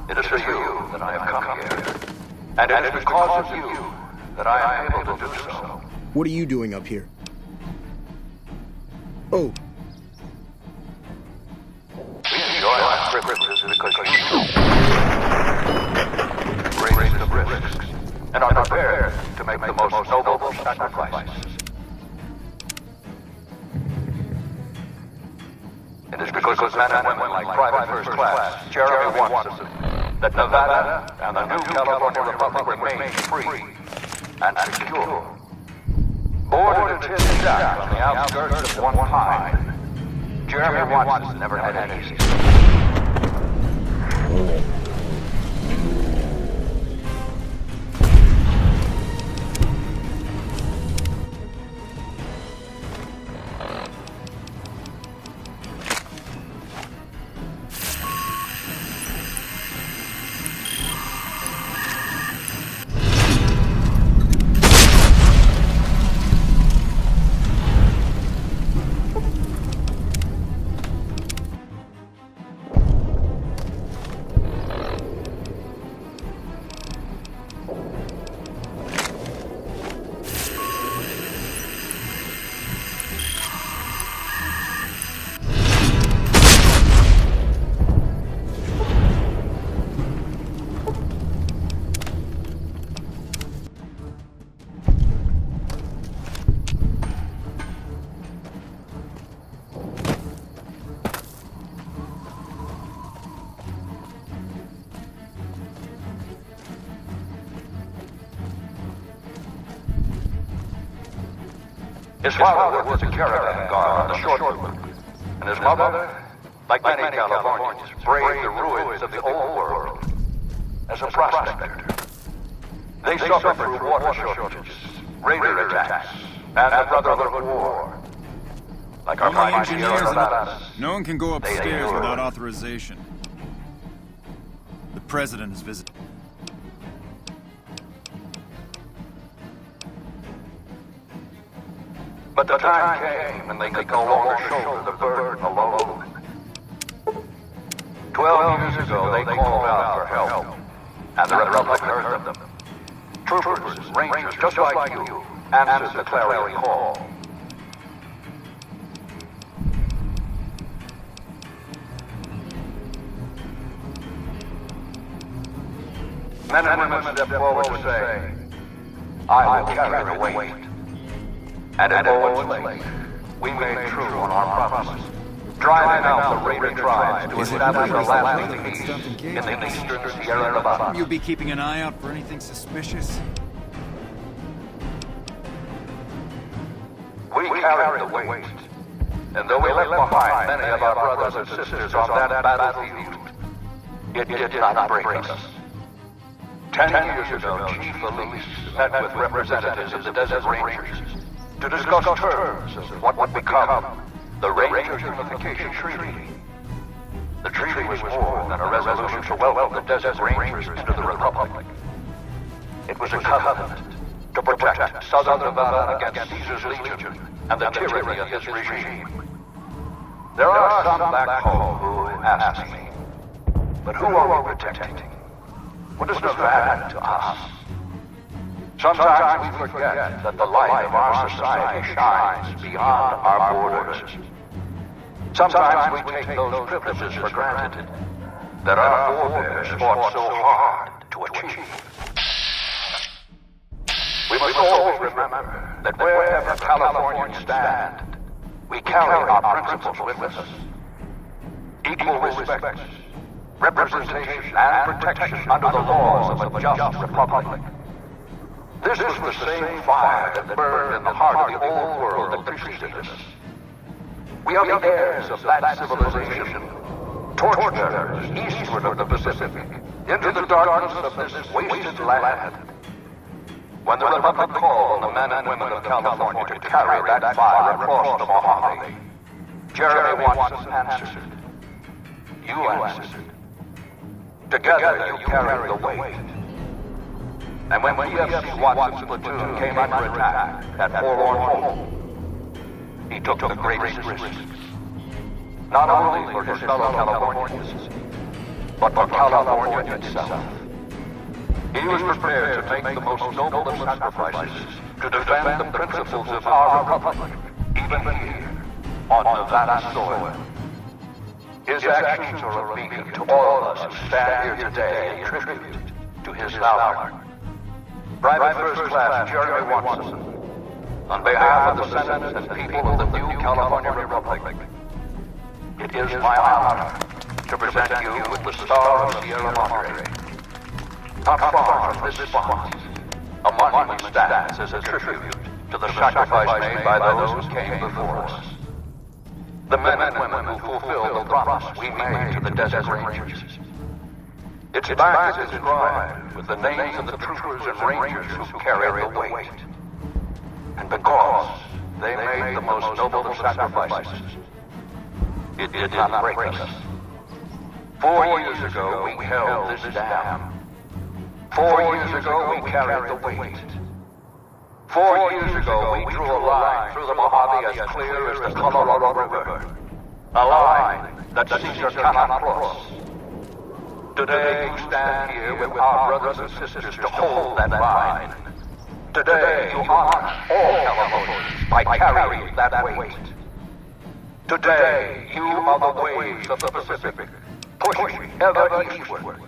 It is for you that I have come here, and it is because of you that I am able to do so. What are you doing up here? Oh. We enjoy our privileges because you raise the risks and are prepared to make the most noble sacrifices. It is because men and women like Private First Class, Jeremy Watson, that Nevada and the new California Republic remain free and secure. Born in a tin shack on the outskirts of one pine, Jeremy Watson never had it easy. His father worked as a caravan guard on the short route, and his mother, like many Californians, braved the ruins of the old world as a prospector. They suffered through water shortages, raider attacks, and the Brotherhood War. Like our mighty engineers Sierra Nevadas, No one can go They upstairs endured. without authorization. The president is visiting. But the time came when they could no longer shoulder the burden alone. 12 years ago, they called out for help, and the Republic heard them. Troopers, rangers, just like you, answered the clarion call. Men and women stepped forward to say, I will carry the weight. And at Owen's Lake, we made true on our promise, driving out the raider tribes to establish a lasting peace in the eastern Sierra Nevada. You'll be keeping an eye out for anything suspicious? We carried the weight, and though we left behind many of our brothers and sisters on that battlefield, it did not break us. 10 years ago, Chief Elise met with representatives of the Desert Rangers to discuss terms of what would become the Rangers Unification Treaty. The treaty was more than a resolution to welcome the Desert Rangers into the Republic. It was a covenant to protect Southern Nevada against Caesar's Legion and the tyranny of his regime. There are some back home who ask me, but who are we protecting? What is Nevada to us? Sometimes we forget that the light of our society shines beyond our borders. Sometimes we take those privileges for granted that our forebears fought so hard to achieve. We must always remember that wherever Californians stand, we carry our principles with us. Equal respect, representation, and protection under the laws of a just republic. This was the same fire that burned in the heart of the old world that preceded us. We are the heirs of that civilization, torchbearers eastward of the Pacific, into the darkness of this wasted land. When the Republic called on the men and women of California to carry that fire across the Mojave, Jeremy Watson answered. You answered. Together you carried the weight. And when PFC Watson's platoon came under attack at Forlorn Hope, he took the greatest risks. Not only for his fellow Californians, but for California itself. He was prepared to make the most noble of sacrifices to defend the principles of our republic, even here, on Nevada soil. His actions are a beacon to all of us who stand here today in tribute to his valor. Private First Class Jeremy Watson, on behalf of the Senate and people of the new California Republic, it is my honor to present you with the Star of Sierra Madre. Not far from this spot, a monument stands as a tribute to the sacrifice made by those who came before us. The men and women who fulfilled the promise we made to the Desert Rangers. Its back is inscribed with the names of the troopers and rangers who carried the weight. And because they made the most noble of sacrifices, it did not break us. 4 years ago, we held this dam. 4 years ago, we carried the weight. 4 years ago, we drew a line through the Mojave as clear as the Colorado River. A line that Caesar cannot cross. Today, you stand here with our brothers and sisters to hold that line. Today, you honor all Californians by carrying that weight. Today, you are the waves of the Pacific, pushing ever eastward.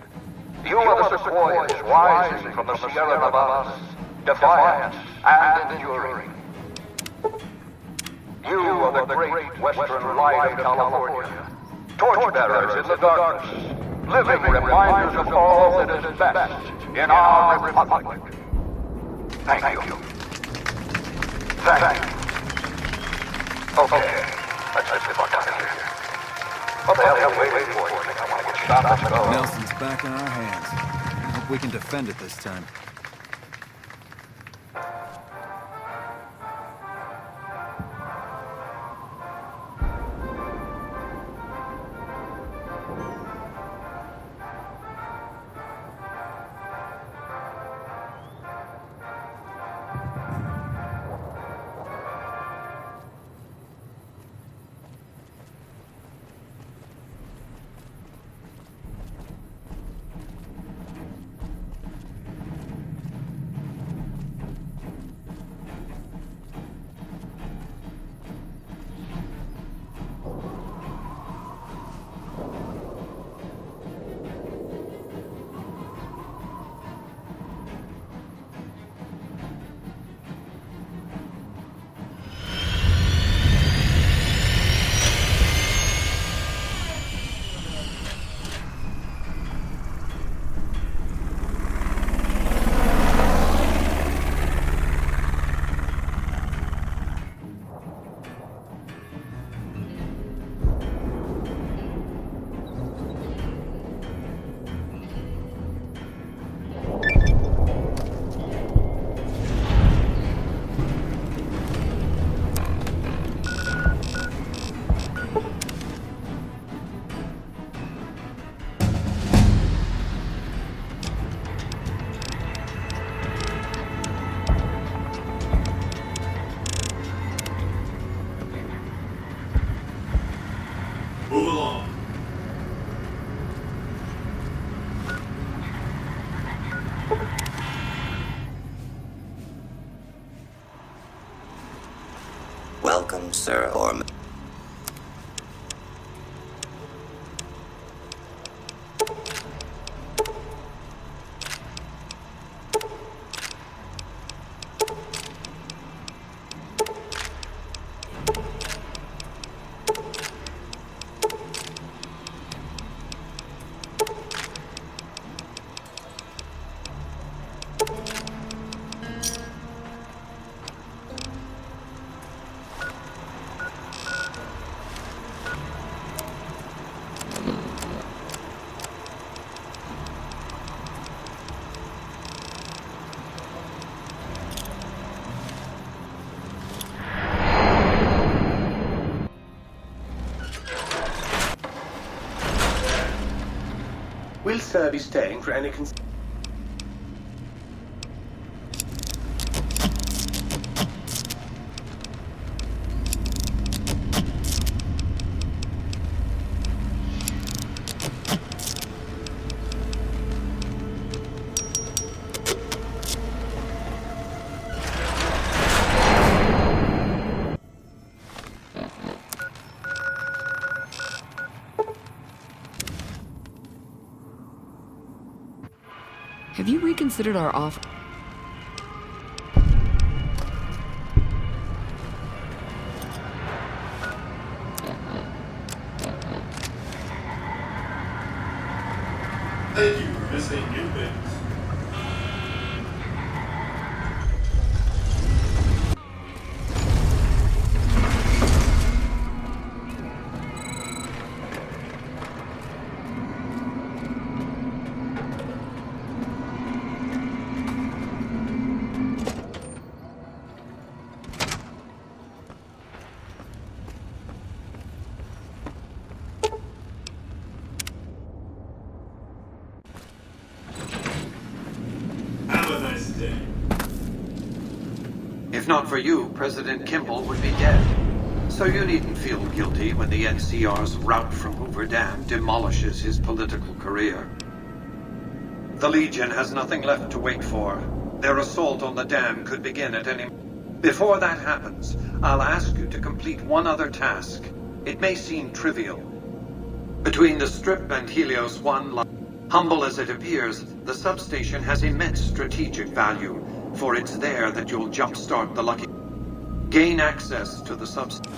You are the sequoias rising from the Sierra Nevadas, defiant and enduring. You are the great western light of California, torchbearers in the darkness, living reminders of all that is best in our republic. Thank you. Thank you. Okay, let's get the fuck out of here. What the hell are you waiting for? You think I want to get shot? Let's go. Nelson's back in our hands. I hope we can defend it this time. Move along. Welcome, Sir Orm. Will Sir be staying for any Have you reconsidered our offer? Thank you for visiting New Things. Have a nice day. If not for you, President Kimball would be dead. So you needn't feel guilty when the NCR's rout from Hoover Dam demolishes his political career. The Legion has nothing left to wait for. Their assault on the dam could begin at any... Before that happens, I'll ask you to complete one other task. It may seem trivial. Between the Strip and Helios 1, humble as it appears, the substation has immense strategic value, for it's there that you'll jumpstart the Lucky... Gain access to the substation.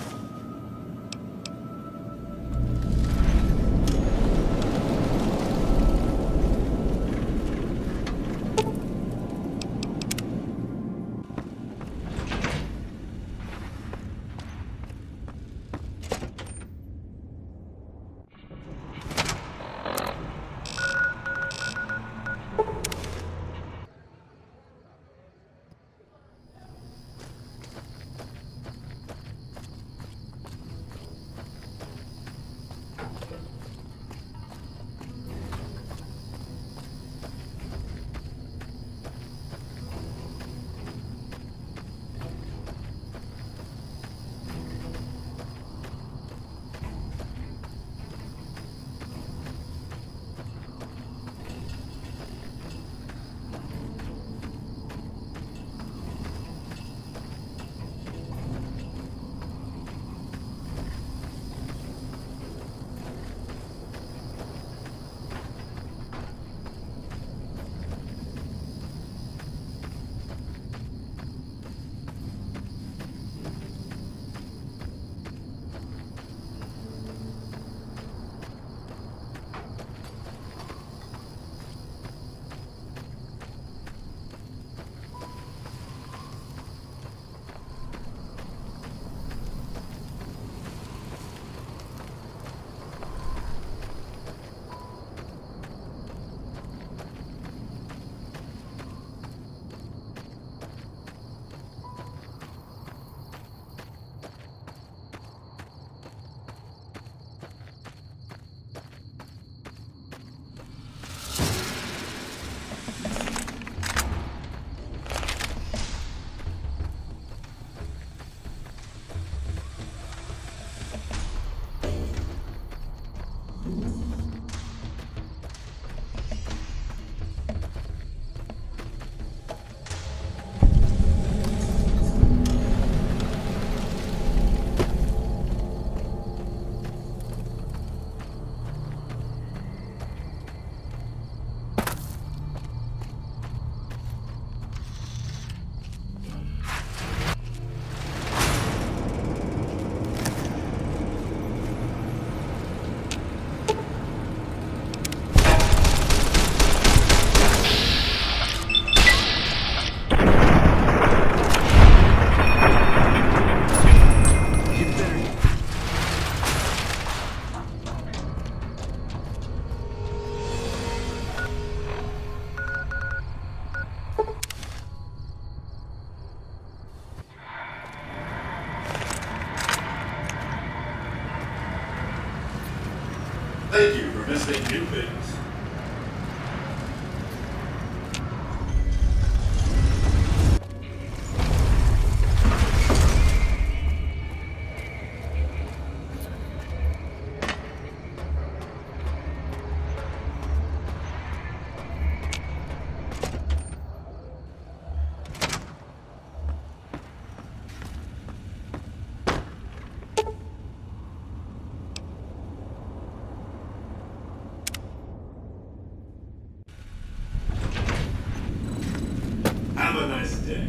Have a nice day.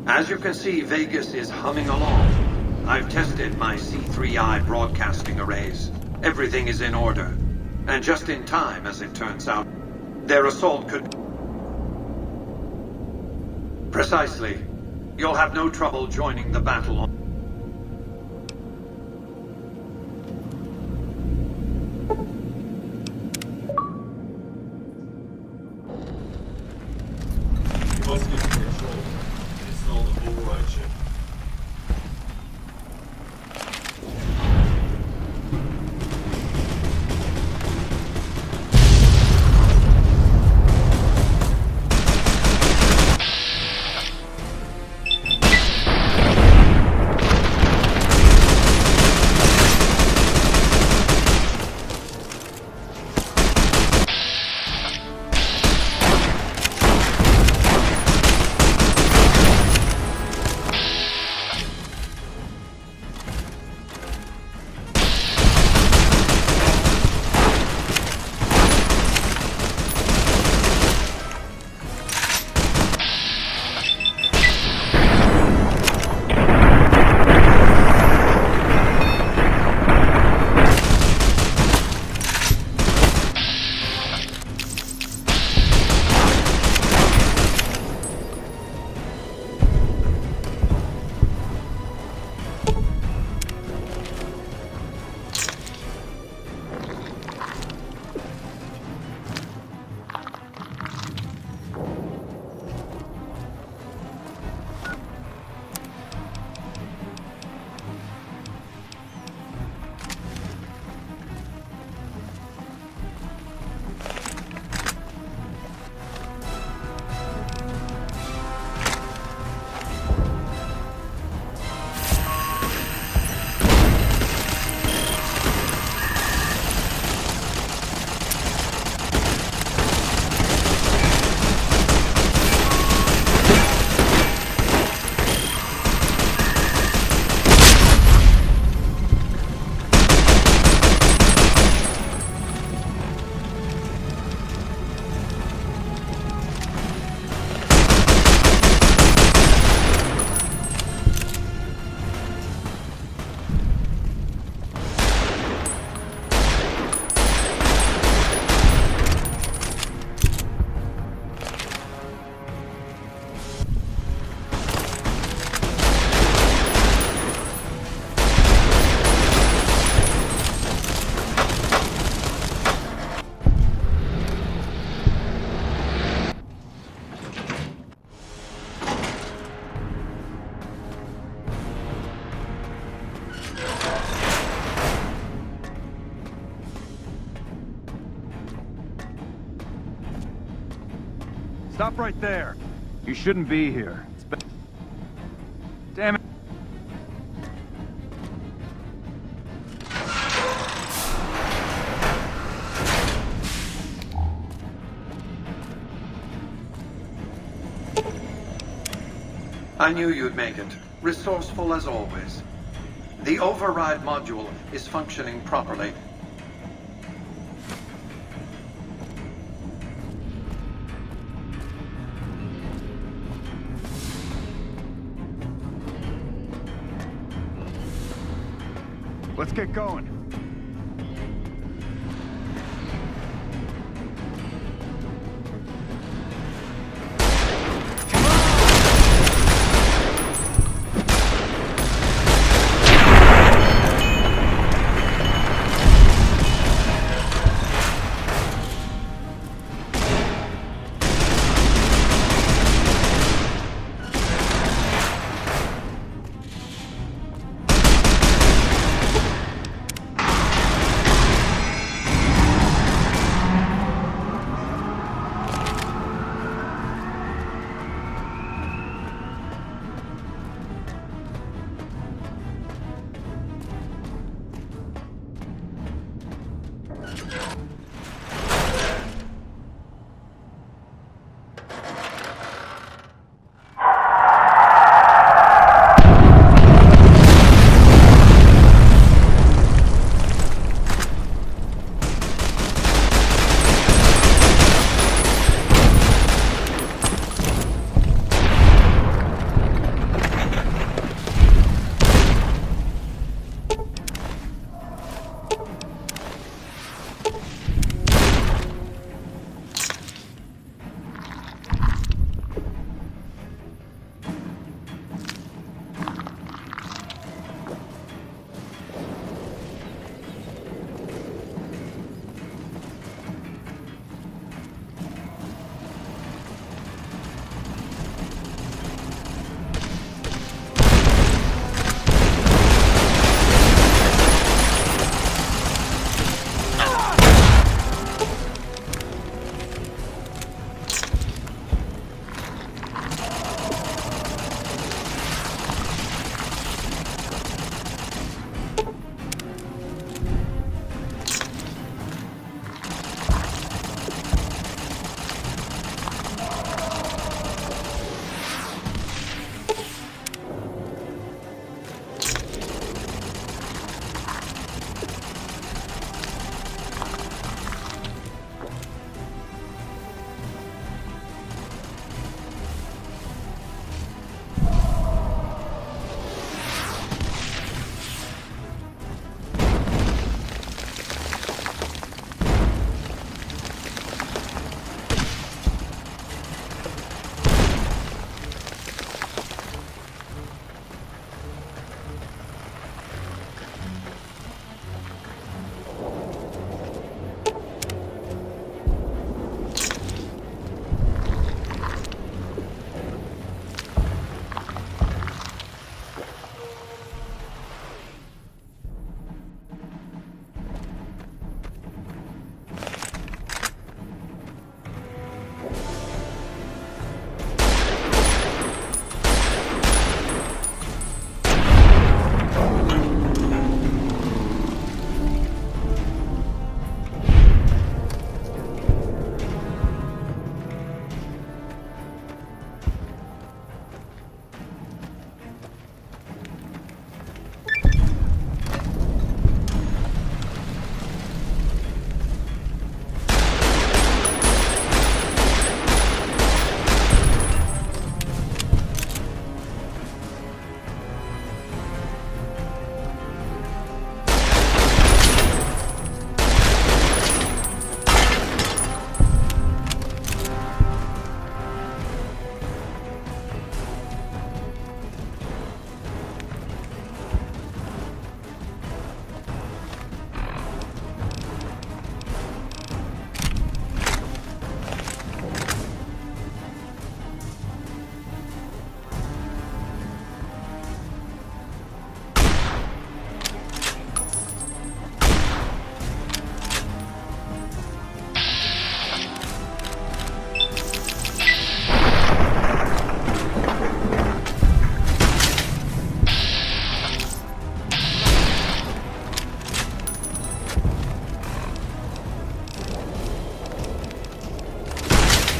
As you can see, Vegas is humming along. I've tested my C3I broadcasting arrays. Everything is in order. And just in time, as it turns out. Their assault could... Precisely. You'll have no trouble joining the battle on... You must get to control and install the override chip. Stop right there. You shouldn't be here. Damn it. I knew you'd make it. Resourceful as always. The override module is functioning properly. Let's get going.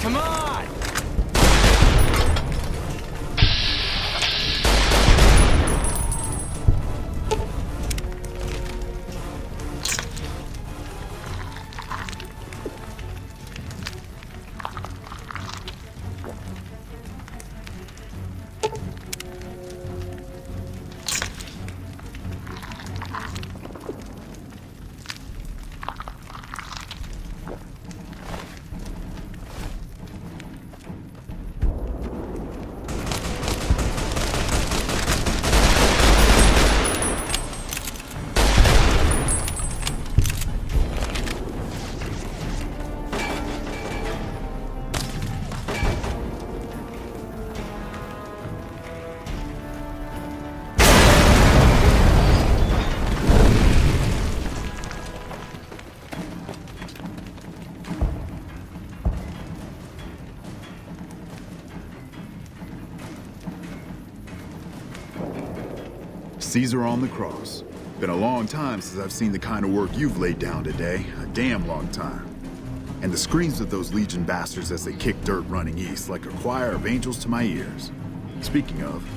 Come on! Caesar on the cross. Been a long time since I've seen the kind of work you've laid down today. A damn long time. And the screams of those Legion bastards as they kick dirt running east like a choir of angels to my ears. Speaking of,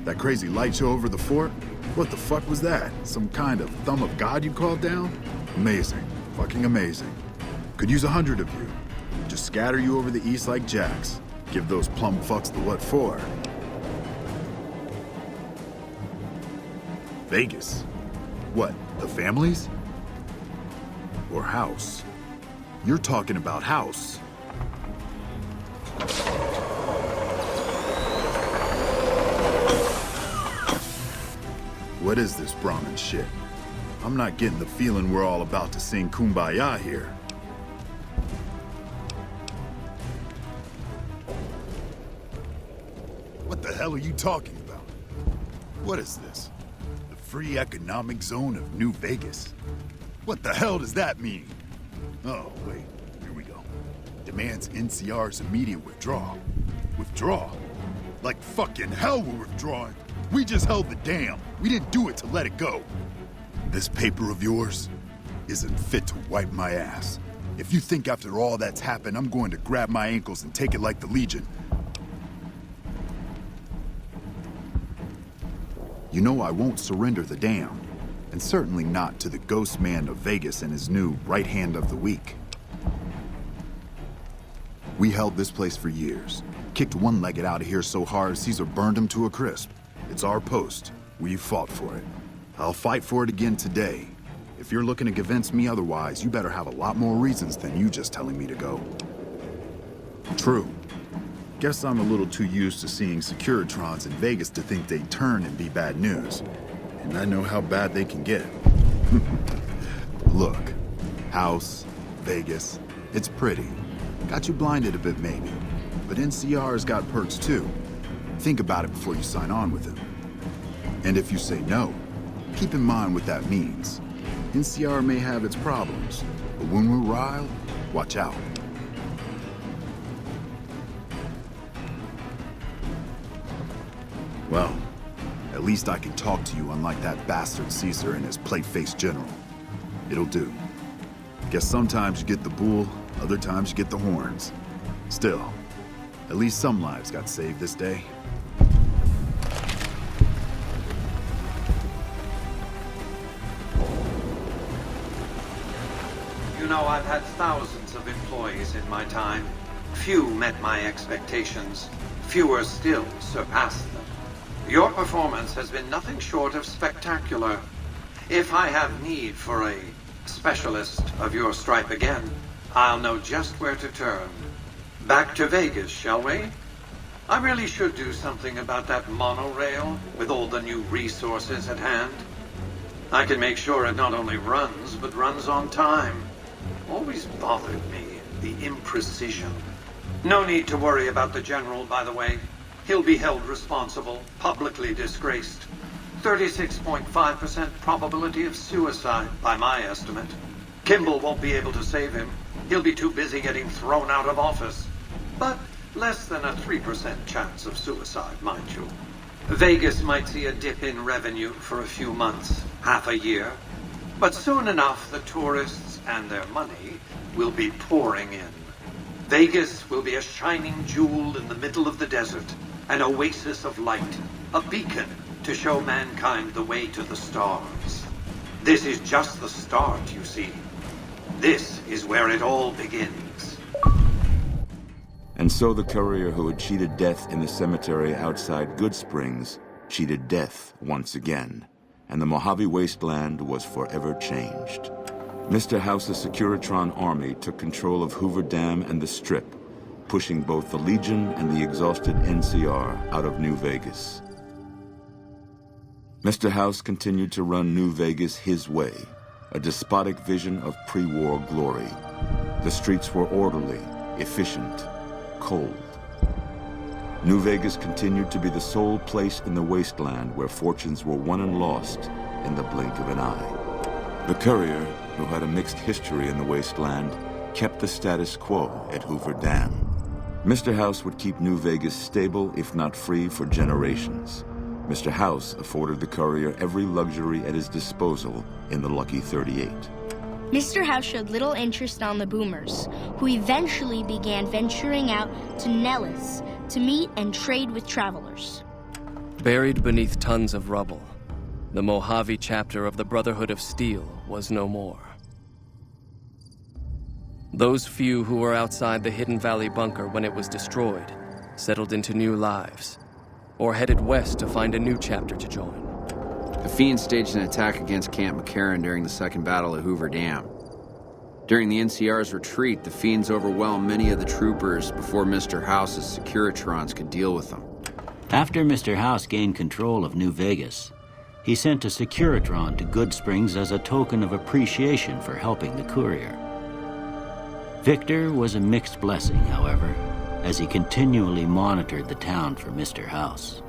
that crazy light show over the fort? What the fuck was that? Some kind of thumb of God you called down? Amazing. Fucking amazing. Could use 100 of you. Just scatter you over the east like jacks. Give those plum fucks the what for. Vegas? What, the families? Or house? You're talking about house. What is this Brahmin shit? I'm not getting the feeling we're all about to sing Kumbaya here. What the hell are you talking about? What is this? The free economic zone of New Vegas? What the hell does that mean? Oh, wait, here we go. Demands NCR's immediate withdrawal. Withdraw? Like fucking hell we're withdrawing. We just held the dam. We didn't do it to let it go. This paper of yours isn't fit to wipe my ass. If you think after all that's happened, I'm going to grab my ankles and take it like the Legion. You know I won't surrender the dam. And certainly not to the ghost man of Vegas and his new right hand of the week. We held this place for years. Kicked one-legged out of here so hard Caesar burned him to a crisp. It's our post. We fought for it. I'll fight for it again today. If you're looking to convince me otherwise, you better have a lot more reasons than you just telling me to go. True. Guess I'm a little too used to seeing Securitrons in Vegas to think they'd turn and be bad news. And I know how bad they can get. Look, house, Vegas, it's pretty. Got you blinded a bit maybe, but NCR's got perks too. Think about it before you sign on with him. And if you say no, keep in mind what that means. NCR may have its problems, but when we're riled, watch out. Well, at least I can talk to you unlike that bastard Caesar and his plate-faced general. It'll do. Guess sometimes you get the bull, other times you get the horns. Still, at least some lives got saved this day. You know, I've had thousands of employees in my time. Few met my expectations. Fewer still surpassed them. Your performance has been nothing short of spectacular. If I have need for a specialist of your stripe again, I'll know just where to turn. Back to Vegas, shall we? I really should do something about that monorail with all the new resources at hand. I can make sure it not only runs, but runs on time. Always bothered me, the imprecision. No need to worry about the General, by the way. He'll be held responsible, publicly disgraced. 36.5% probability of suicide, by my estimate. Kimball won't be able to save him. He'll be too busy getting thrown out of office. But less than a 3% chance of suicide, mind you. Vegas might see a dip in revenue for a few months, half a year. But soon enough, the tourists and their money will be pouring in. Vegas will be a shining jewel in the middle of the desert, an oasis of light, a beacon to show mankind the way to the stars. This is just the start, you see. This is where it all begins. And so the courier who had cheated death in the cemetery outside Good Springs cheated death once again, and the Mojave Wasteland was forever changed. Mr. House's Securitron army took control of Hoover Dam and the Strip, pushing both the Legion and the exhausted NCR out of New Vegas. Mr. House continued to run New Vegas his way, a despotic vision of pre-war glory. The streets were orderly, efficient, cold. New Vegas continued to be the sole place in the wasteland where fortunes were won and lost in the blink of an eye. The courier, who had a mixed history in the wasteland, kept the status quo at Hoover Dam. Mr. House would keep New Vegas stable, if not free, for generations. Mr. House afforded the courier every luxury at his disposal in the Lucky 38. Mr. House showed little interest on the boomers, who eventually began venturing out to Nellis to meet and trade with travelers. Buried beneath tons of rubble, the Mojave chapter of the Brotherhood of Steel was no more. Those few who were outside the Hidden Valley bunker when it was destroyed settled into new lives, or headed west to find a new chapter to join. The Fiends staged an attack against Camp McCarran during the Second Battle at Hoover Dam. During the NCR's retreat, the Fiends overwhelmed many of the troopers before Mr. House's Securitrons could deal with them. After Mr. House gained control of New Vegas, he sent a Securitron to Good Springs as a token of appreciation for helping the courier. Victor was a mixed blessing, however, as he continually monitored the town for Mr. House.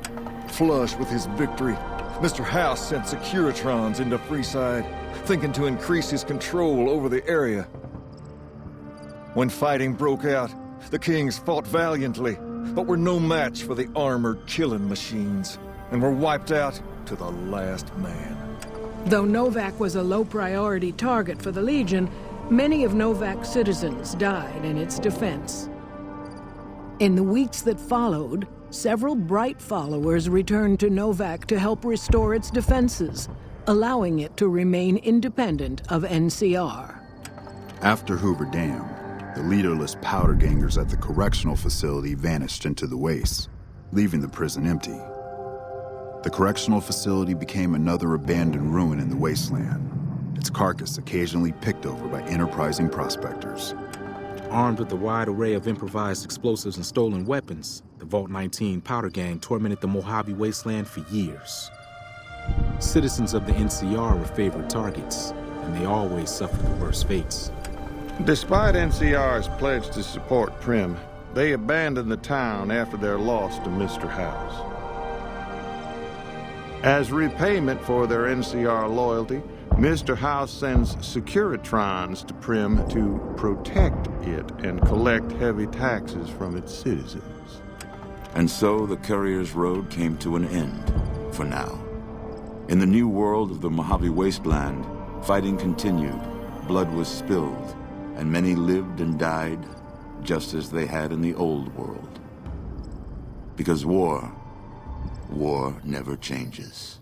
Flush with his victory, Mr. House sent Securitrons into Freeside, thinking to increase his control over the area. When fighting broke out, the Kings fought valiantly, but were no match for the armored killing machines, and were wiped out to the last man. Though Novak was a low-priority target for the Legion, many of Novak's citizens died in its defense. In the weeks that followed, several bright followers returned to Novak to help restore its defenses, allowing it to remain independent of NCR. After Hoover Dam, the leaderless powder gangers at the correctional facility vanished into the wastes, leaving the prison empty. The correctional facility became another abandoned ruin in the wasteland, its carcass occasionally picked over by enterprising prospectors. Armed with a wide array of improvised explosives and stolen weapons, the Vault 19 powder gang tormented the Mojave Wasteland for years. Citizens of the NCR were favored targets, and they always suffered the worst fates. Despite NCR's pledge to support Prim, they abandoned the town after their loss to Mr. House. As repayment for their NCR loyalty, Mr. House sends Securitrons to Prim to protect it and collect heavy taxes from its citizens. And so the courier's road came to an end, for now. In the new world of the Mojave Wasteland, fighting continued, blood was spilled, and many lived and died just as they had in the old world. Because war never changes.